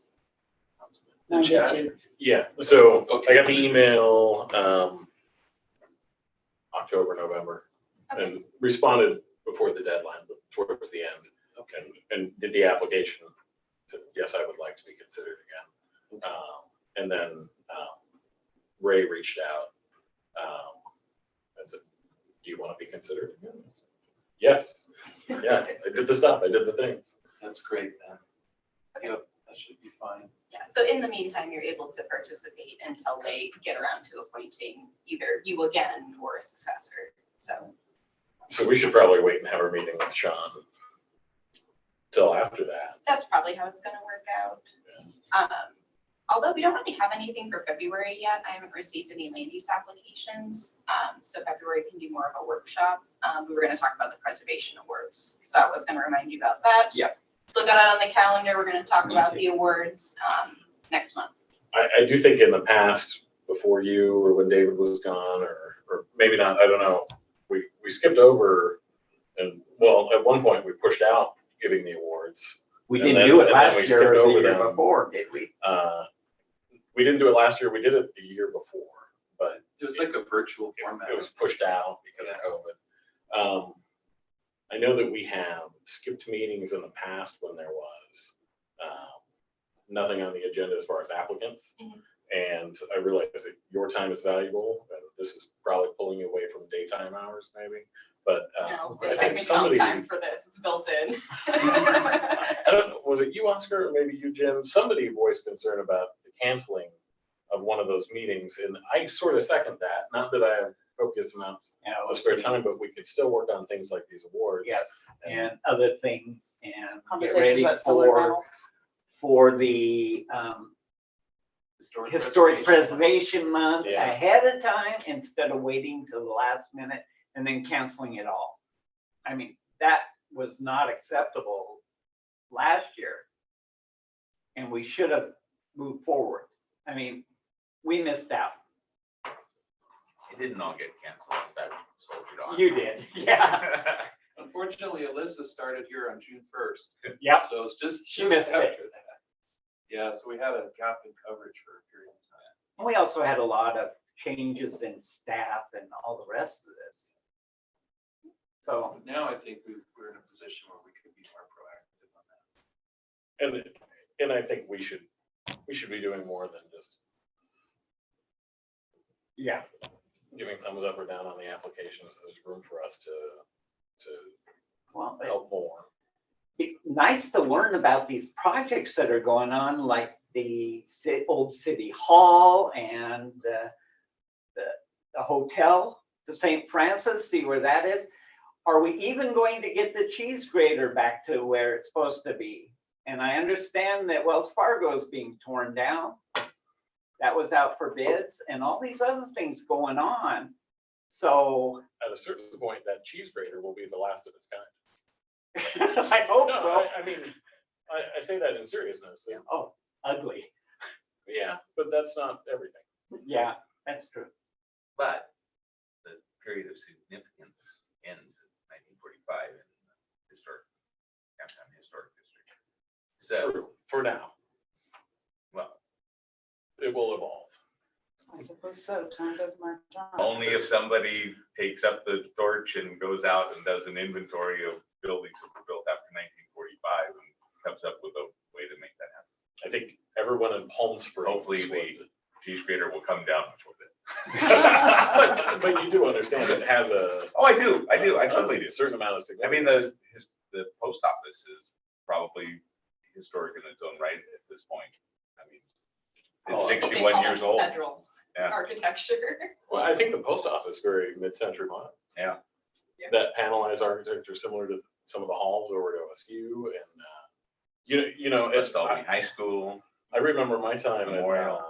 No, me Chat. too. Yeah, so I Okay. got the email, October, November, and responded before the deadline, but towards the end. Okay. And did the application, said, yes, I would like to be considered again. And then Ray reached out and said, do you want to be considered again? I said, yes, yeah, I did the stuff, I did the things. That's great then. Yep, that should be fine. Yeah, so in the meantime, you're able to participate until they get around to appointing either you again or a successor. So we should probably wait and have our meeting with Sean till after that. That's probably how it's gonna work out. Although we don't really have anything for February yet, I haven't received any land use applications. So February can be more of a workshop. We were gonna talk about the preservation awards, so I was gonna remind you about that. Yep. Still got it on the calendar. We're gonna talk about the awards next month. I do think in the past, before you or when David was gone, or maybe not, I don't know, we skipped over and, well, at one point we pushed out giving the awards. We And didn't then- do it and then we last year skipped or the over year them. before, did we? We didn't do it last year, we did it the year before, but It was like a virtual format. it was pushed out because of COVID. I know that we have skipped meetings in the past when there was nothing on the agenda as far as applicants. And I realize that your time is valuable, and this is probably pulling you away from daytime hours maybe, but No, I I think can somebody, count time for this. It's built in. I don't know, was it you, Oscar, or maybe you, Jim? Somebody voiced concern about the canceling of one of those meetings, and I sort of second that. Not that I have copious amounts of spare time, but we could still work on things like these awards. Yes, and other things, and get Conversations ready about solar for, panels. for the Historic Preservation Month Yeah. ahead of time instead of waiting till the last minute and then canceling it all. I mean, that was not acceptable last year. And we should have moved forward. I mean, we missed out. It didn't all get canceled, as I soldiered on. You did, yeah. Unfortunately, Alyssa started here on June 1st. Yep. So it's just She just missed after it. that. Yeah, so we had a gap in coverage for a period of time. And we also had a lot of changes in staff and all the rest of this. So, But now I think we're in a position where we could be more proactive on that. And I think we should be doing more than just yeah. giving thumbs up or down on the applications. There's room for us to Well, help more. it's nice to learn about these projects that are going on, like the old city hall and the hotel, the St. Francis, see where that is. Are we even going to get the cheese grater back to where it's supposed to be? And I understand that Wells Fargo is being torn down. That was out for bids and all these other things going on. So At a certain point, that cheese grater will be the last of its kind. I hope No, so. I mean, I say that in seriousness. Oh, ugly. Yeah, but that's not everything. Yeah, that's true. But the period of significance ends in 1945 in the downtown historic district. So, True, for now. well, It will evolve. I suppose so. Time does march on. only if somebody takes up the torch and goes out and does an inventory of buildings that were built after 1945 and comes up with a way to make that happen. I think everyone in Palm Springs. Hopefully the cheese grater will come down before then. But you do understand it has a. Oh, I do, I totally do. A certain amount of I mean, significance. the post office is probably historic in its own right at this point. I mean, it's They 61 call years it old. Federal Yeah. architecture. Well, I think the post office very mid-century modern. Yeah. That panelized architecture similar to some of the halls over at OSU and, you know, it's Albany High School. I remember my time Memorial.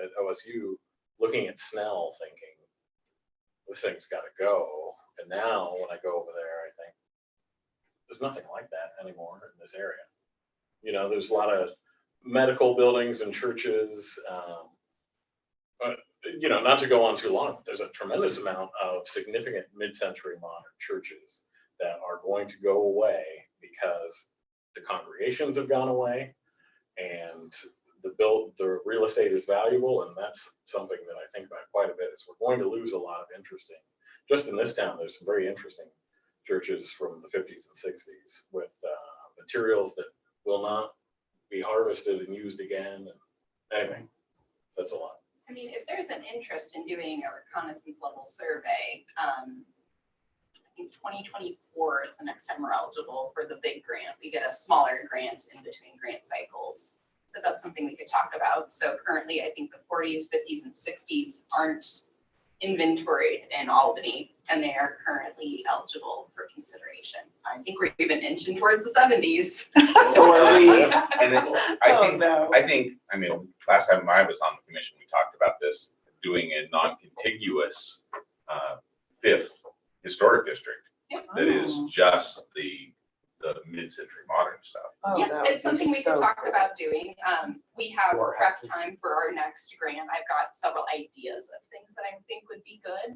at OSU looking at Snell thinking, this thing's got to go. And now when I go over there, I think there's nothing like that anymore in this area. You know, there's a lot of medical buildings and churches, you know, not to go on too long, there's a tremendous amount of significant mid-century modern churches that are going to go away because the congregations have gone away and the real estate is valuable, and that's something that I think about quite a bit, is we're going to lose a lot of interesting, just in this town, there's some very interesting churches from the 50s and 60s with materials that will not be harvested and used again. And anyway, that's a lot. I mean, if there's an interest in doing a reconnaissance level survey, I think 2024 is the next time we're eligible for the big grant. We get a smaller grant in between grant cycles. So that's something we could talk about. So currently, I think the 40s, 50s, and 60s aren't inventoried in Albany, and they are currently eligible for consideration. I think we're even inching towards the 70s. So are we? And I mean, last time I was on the commission, we talked about this, doing a non-contiguous fifth historic district that is just the mid-century modern stuff. Oh, Yeah, that would it's be something we could so talk cool. about doing. We have Or prep houses. time for our next grant. I've got several ideas of things that I think would be good,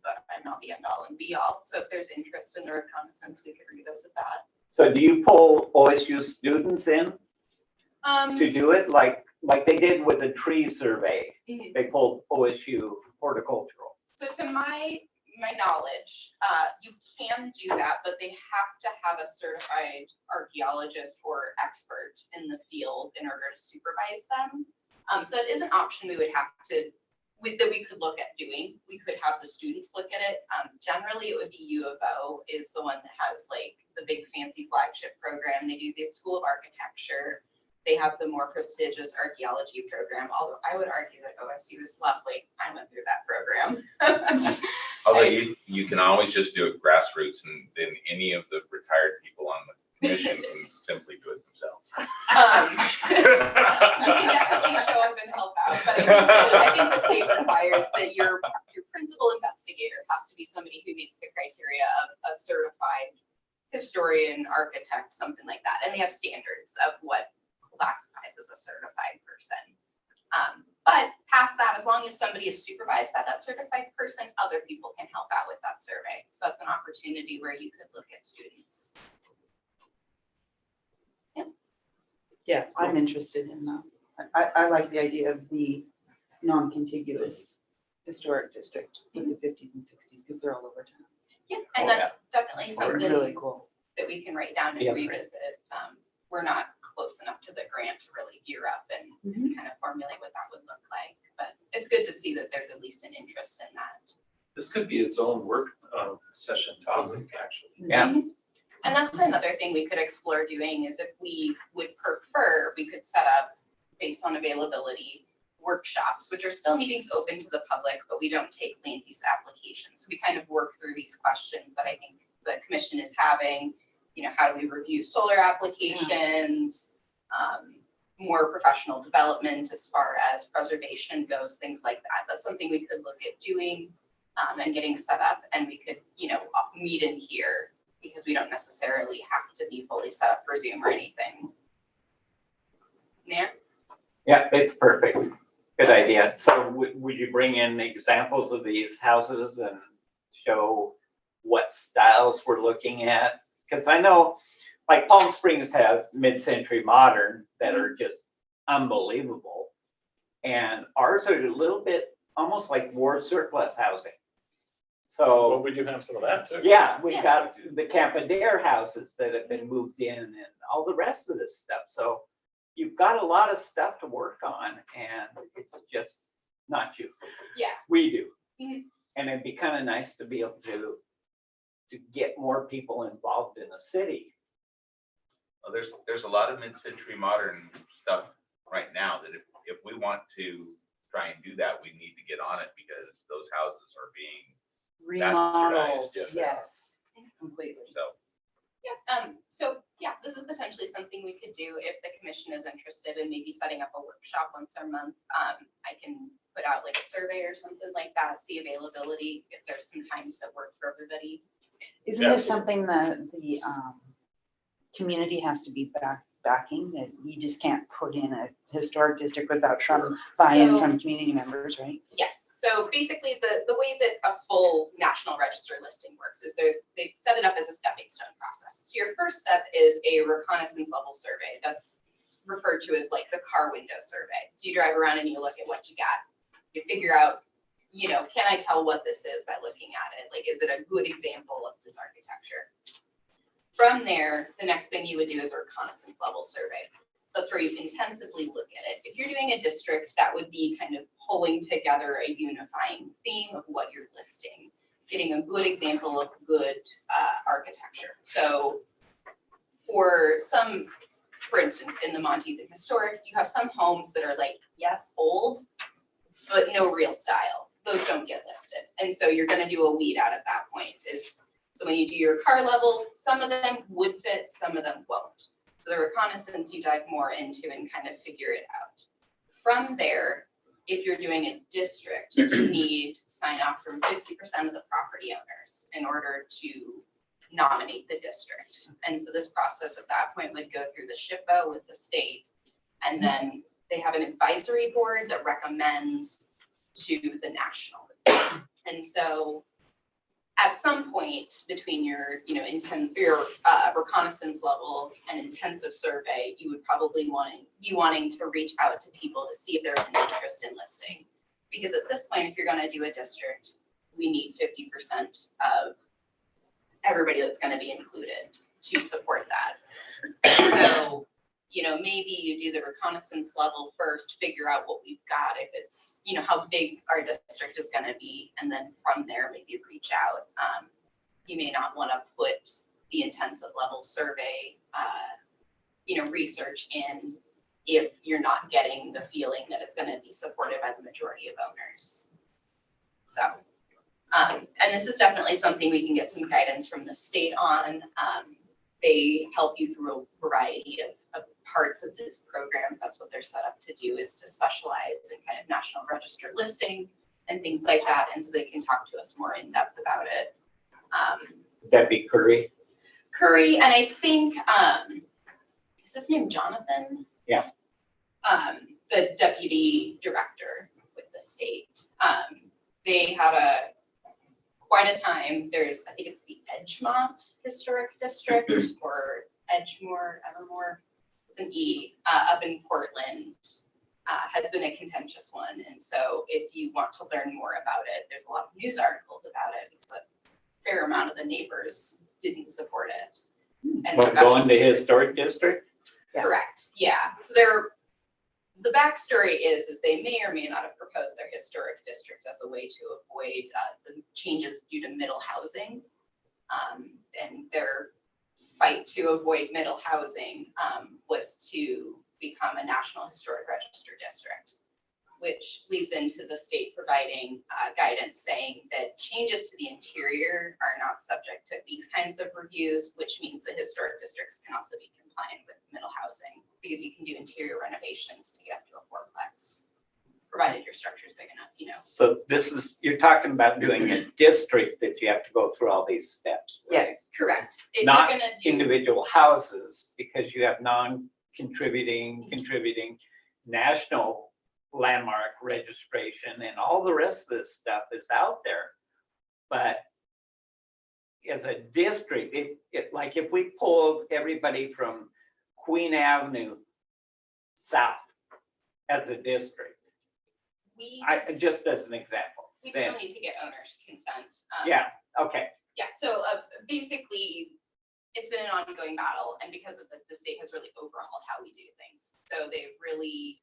but I'm not the end all and be all. So if there's interest in the reconnaissance, we could revisit that. So do you pull OSU students in to do it like they did with the tree survey? Mhm. They pulled OSU horticultural. So to my knowledge, you can do that, but they have to have a certified archaeologist or expert in the field in order to supervise them. So it is an option we would have to, that we could look at doing. We could have the students look at it. Generally, it would be U of O is the one that has like the big fancy flagship program. They do the School of Architecture. They have the more prestigious archaeology program, although I would argue that OSU is lovely. I went through that program. Although you can always just do it grassroots, and then any of the retired people on the commission can simply do it themselves. You can definitely show up and help out, but I think the state requires that your principal investigator has to be somebody who meets the criteria of a certified historian, architect, something like that. And they have standards of what classifies as a certified person. But past that, as long as somebody is supervised by that certified person, other people can help out with that survey. So that's an opportunity where you could look at students. Yeah, I'm interested in that. I like the idea of the non-contiguous historic district in the 50s and 60s because they're all over town. Yeah, and that's definitely something Really cool. that we can write down and revisit. We're not close enough to the grant to really gear up and kind of formulate what that would look like. But it's good to see that there's at least an interest in that. This could be its own work session topic, actually. Yeah. And that's another thing we could explore doing is if we would prefer, we could set up, based on availability, workshops, which are still meetings open to the public, but we don't take land use applications. We kind of work through these questions that I think the commission is having. You know, how do we review solar applications, more professional development as far as preservation goes, things like that. That's something we could look at doing and getting set up, and we could, you know, meet in here because we don't necessarily have to be fully set up for Zoom or anything. Yeah. Yeah, it's perfect. Good idea. So would you bring in examples of these houses and show what styles we're looking at? Because I know like Palm Springs have mid-century modern that are just unbelievable. And ours are a little bit almost like war surplus housing. So Well, we do have some of that too. yeah, we've got the Campadere houses that have been moved in and all the rest of this stuff. So you've got a lot of stuff to work on, and it's just not you. Yeah. We do. Mhm. And it'd be kind of nice to be able to get more people involved in the city. Well, there's a lot of mid-century modern stuff right now that if we want to try and do that, we need to get on it because those houses are being Remodeled, Yes, yes, completely. so. Yeah. So yeah, this is potentially something we could do if the commission is interested in maybe setting up a workshop once a month. I can put out like a survey or something like that, see availability if there's some times that work for everybody. Isn't there something that the community has to be backing, that you just can't put in a historic district without some buy-in from community members, right? Yes, so basically the way that a full National Register listing works is they've set it up as a stepping stone process. So your first step is a reconnaissance level survey. That's referred to as like the car window survey. So you drive around and you look at what you got. You figure out, you know, can I tell what this is by looking at it? Like, is it a good example of this architecture? From there, the next thing you would do is a reconnaissance level survey. So that's where you intensively look at it. If you're doing a district, that would be kind of pulling together a unifying theme of what you're listing, getting a good example of good architecture. So for instance, in the Monteith Historic, you have some homes that are like, yes, old, but no real style. Those don't get listed. And so you're going to do a weed out at that point. So when you do your car level, some of them would fit, some of them won't. So the reconnaissance you dive more into and kind of figure it out. From there, if you're doing a district, you need sign off from 50% of the property owners in order to nominate the district. And so this process at that point would go through the SHPO with the state, and then they have an advisory board that recommends to the national. And so at some point between your, reconnaissance level and intensive survey, you would probably be wanting to reach out to people to see if there's an interest in listing. Because at this point, if you're going to do a district, we need 50% of everybody that's going to be included to support that. So, maybe you do the reconnaissance level first, figure out what we've got, if it's, how big our district is going to be, and then from there, maybe reach out. You may not want to put the intensive level survey, research in if you're not getting the feeling that it's going to be supported by the majority of owners. So, and this is definitely something we can get some guidance from the state on. They help you through a variety of parts of this program. That's what they're set up to do, is to specialize in kind of National Register listing and things like that. And so they can talk to us more in depth about it. Would that be Curry? Curry, and I think, is his name Jonathan? Yeah. The deputy director with the state. They had quite a time. I think it's the Edgemont Historic District or Edgemore, Evermore. It's an E up in Portland. Has been a contentious one. And so if you want to learn more about it, there's a lot of news articles about it because a fair amount of the neighbors didn't support it. And But going to historic district? Correct. Yeah. So the backstory is they may or may not have proposed their historic district as a way to avoid the changes due to middle housing. And their fight to avoid middle housing was to become a National Historic Register district, which leads into the state providing guidance saying that changes to the interior are not subject to these kinds of reviews, which means that historic districts can also be compliant with middle housing because you can do interior renovations to get up to a fourplex, provided your structure is big enough, So you're talking about doing a district that you have to go through all these steps, right? Yes, correct. If Not you're gonna do individual houses, because you have contributing, national landmark registration and all the rest of this stuff is out there. But as a district, like if we pulled everybody from Queen Avenue south as a district, just as an example. we still need to get owner's consent. Yeah, okay. Yeah, so basically, it's been an ongoing battle, and because of this, the state has really overhauled how we do things. So they've really,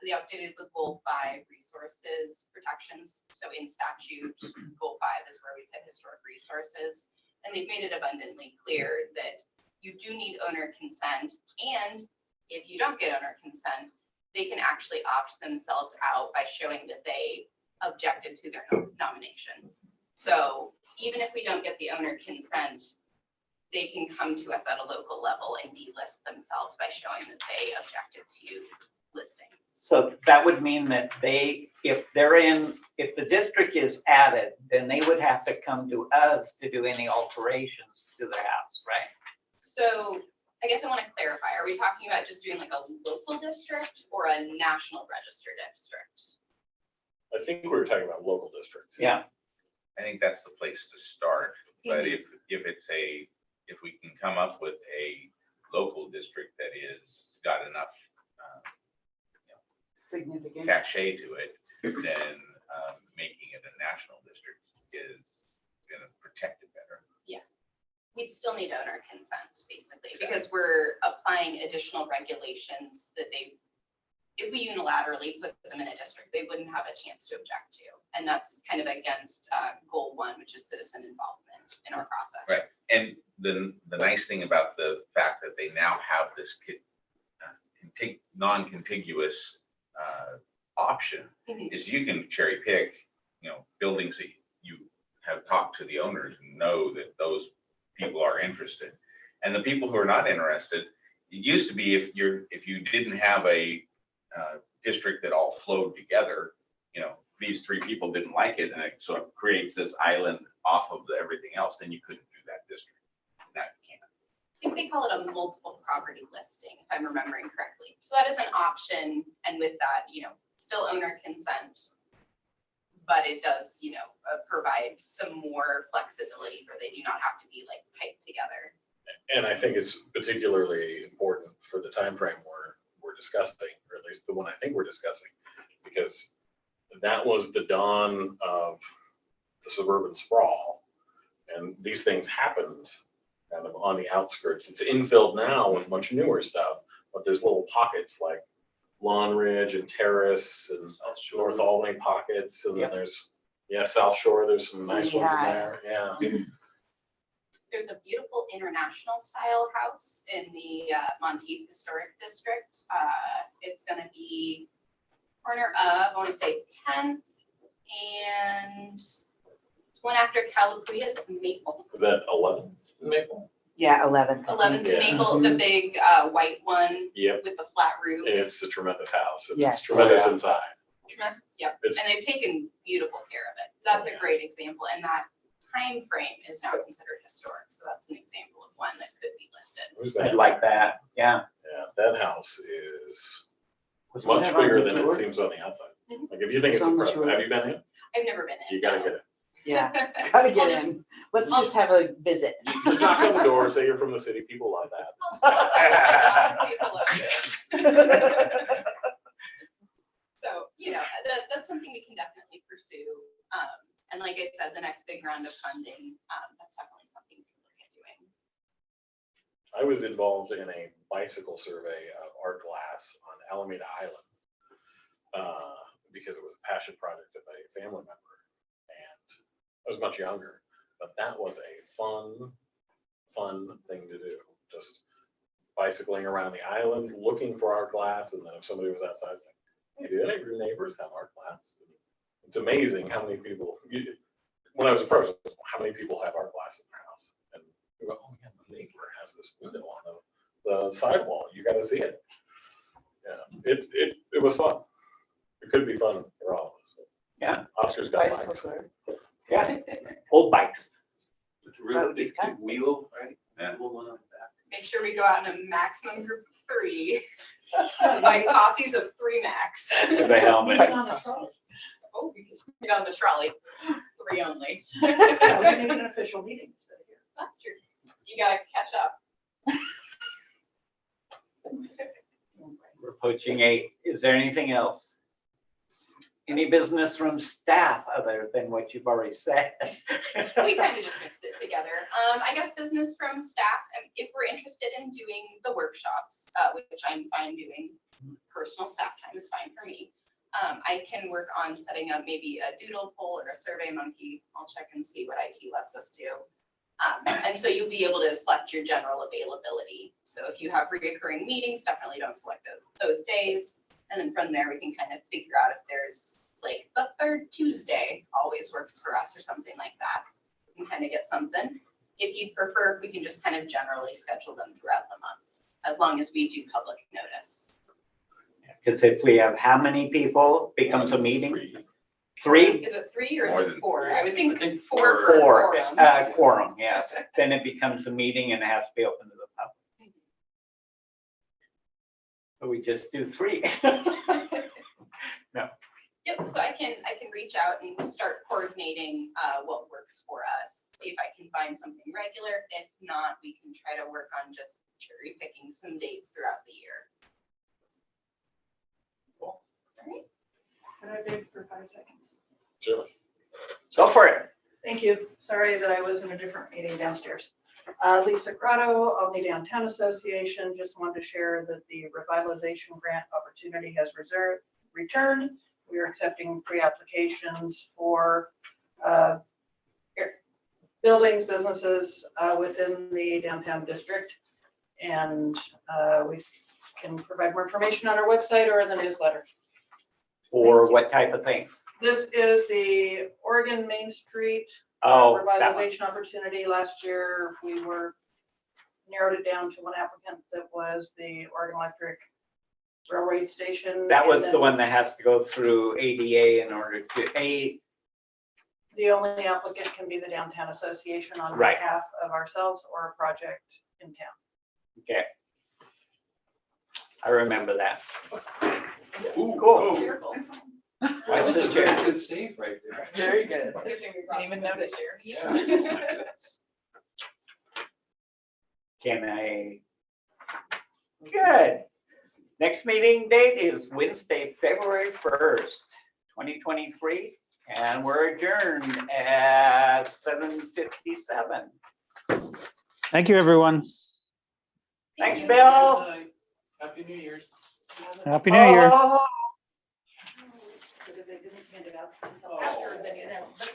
they updated the Goal 5 resources protections. So in statute, Goal 5 is where we put historic resources, and they've made it abundantly clear that you do need owner consent, and if you don't get owner consent, they can actually opt themselves out by showing that they objected to their nomination. So even if we don't get the owner consent, they can come to us at a local level and delist themselves by showing that they objected to listing. So that would mean that if the district is added, then they would have to come to us to do any alterations to their house, right? So I guess I want to clarify, are we talking about just doing like a local district or a national register district? I think we were talking about local districts. Yeah. I think that's the place to start, but if we can come up with a local district that is got enough Significant. cachet to it, then making it a national district is gonna protect it better. We'd still need owner consent, basically, because we're applying additional regulations that if we unilaterally put them in a district, they wouldn't have a chance to object to. And that's kind of against goal 1, which is citizen involvement in our process. Right, and the nice thing about the fact that they now have this non-contiguous option is you can cherry pick, buildings that you have talked to the owners and know that those people are interested. And the people who are not interested, it used to be if you didn't have a district that all flowed together, these 3 people didn't like it, and it sort of creates this island off of everything else, then you couldn't do that district. Now you can. I think they call it a multiple property listing, if I'm remembering correctly. So that is an option, and with that, still owner consent, but it does, provide some more flexibility where they do not have to be like tight together. And I think it's particularly important for the time frame we're discussing, or at least the one I think we're discussing, because that was the dawn of the suburban sprawl, and these things happened kind of on the outskirts. It's infilled now with a bunch of newer stuff, but there's little pockets like Lawn Ridge and Terrace and North Albany pockets, and then there's South Shore. There's some nice ones in there. Yeah. There's a beautiful international style house in the Monteith Historic District. It's going to be corner of, I want to say 10th and it's one after Calapooya, is it Maple? Is that 11th Maple? Yeah, 11th. 11th Yeah. Maple, the big white one Yep. with the flat roofs. It's a tremendous house. It's Yes. tremendous inside. Tremendous, yep. It's- And they've taken beautiful care of it. That's a great example. And that time frame is now considered historic. So that's an example of one that could be listed. I'd like that. Yeah. Yeah, that house is Was much that on bigger the than it tour? seems on the outside. Mhm. Like if you think it's It's on the impressive, tour. have you been in? I've never been in. You gotta no. get it. Yeah, gotta get I'll just- in. Let's just have a visit. You just knock on the door, say you're from the city. People love that. I'll stop and say hello. So, that's something we can definitely pursue. And like I said, the next big round of funding, that's definitely something we can look at doing. I was involved in a bicycle survey of art glass on Alameda Island because it was a passion project of a family member, and I was much younger, but that was a fun thing to do. Just bicycling around the island, looking for art glass, and then if somebody was outside, saying, "Hey, do any of your neighbors have art glass?" It's amazing how many people. When I was approached, how many people have art glass in their house? And you go, "Oh yeah, my neighbor has this window on the sidewall. You got to see it." Yeah, it was fun. It could be fun for all of us. Yeah. Oscar's got Bicycle bikes. tour. Yeah. Old bikes. It's a really big wheel, right? Yeah. Wheel one on the back. Make sure we go out in a maximum group of 3. Like posses of 3 max. With a helmet. Oh, we can get on the trolley. 3 only. Yeah, we should make an official meeting instead of here. That's true. You gotta catch up. We're approaching 8. Is there anything else? Any business from staff other than what you've already said? We kind of just mixed it together. I guess business from staff, if we're interested in doing the workshops, which I'm fine doing, personal staff time is fine for me. I can work on setting up maybe a doodle poll or a survey monkey. I'll check and see what IT lets us do. And so you'll be able to select your general availability. So if you have reoccurring meetings, definitely don't select those days. And then from there, we can kind of figure out if there's like the 3rd Tuesday always works for us or something like that. We can kind of get something. If you'd prefer, we can just kind of generally schedule them throughout the month, as long as we do public notice. Because if we have how many people becomes a meeting? 3? Is it 3 or is More it than 4? three. I would think I think 4 four. per 4, quorum. quorum, yes. Then it becomes a meeting and it has to be open to the public. So we just do 3. No. Yep, so I can reach out and start coordinating what works for us, see if I can find something regular. If not, we can try to work on just cherry picking some dates throughout the year. Cool. All right. Can I beg for 5 seconds? Sure. Go for it. Thank you. Sorry that I was in a different meeting downstairs. Lisa Grotto, Albany Downtown Association, just wanted to share that the revitalization grant opportunity has returned. We are accepting pre-applications for buildings, businesses within the downtown district. And we can provide more information on our website or in the newsletter. For what type of things? This is the Oregon Main Street Oh, that one. revitalization opportunity. Last year, we narrowed it down to one applicant that was the Oregon Electric Railway Station. That was and the then one that has to go through ADA in order to the only applicant can be the Downtown Association on Right. behalf of ourselves or a project in town. Okay. I remember that. Ooh, Cool. Careful. That was a very good save right there. Very good. Good thing we brought Didn't even this up notice. this year. Yeah. Oh my goodness. Can I? Good. Next meeting date is Wednesday, February 1st, 2023, and we're adjourned at 7:57. Thank you, everyone. Thanks, Bill. Good night. Happy New Year's. Happy New Year. Oh, Because they didn't hand it out until after, then you know. But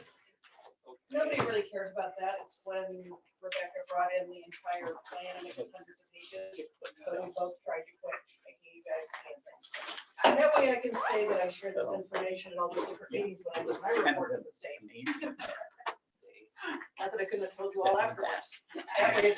nobody really cares about that. It's when Rebecca brought in the entire plan and it was hundreds of pages. So we both tried to quit making you guys stand there. That way I can say that I share this information at all the different meetings when I do my report to the state. Not that I couldn't have told you all afterwards. That way it's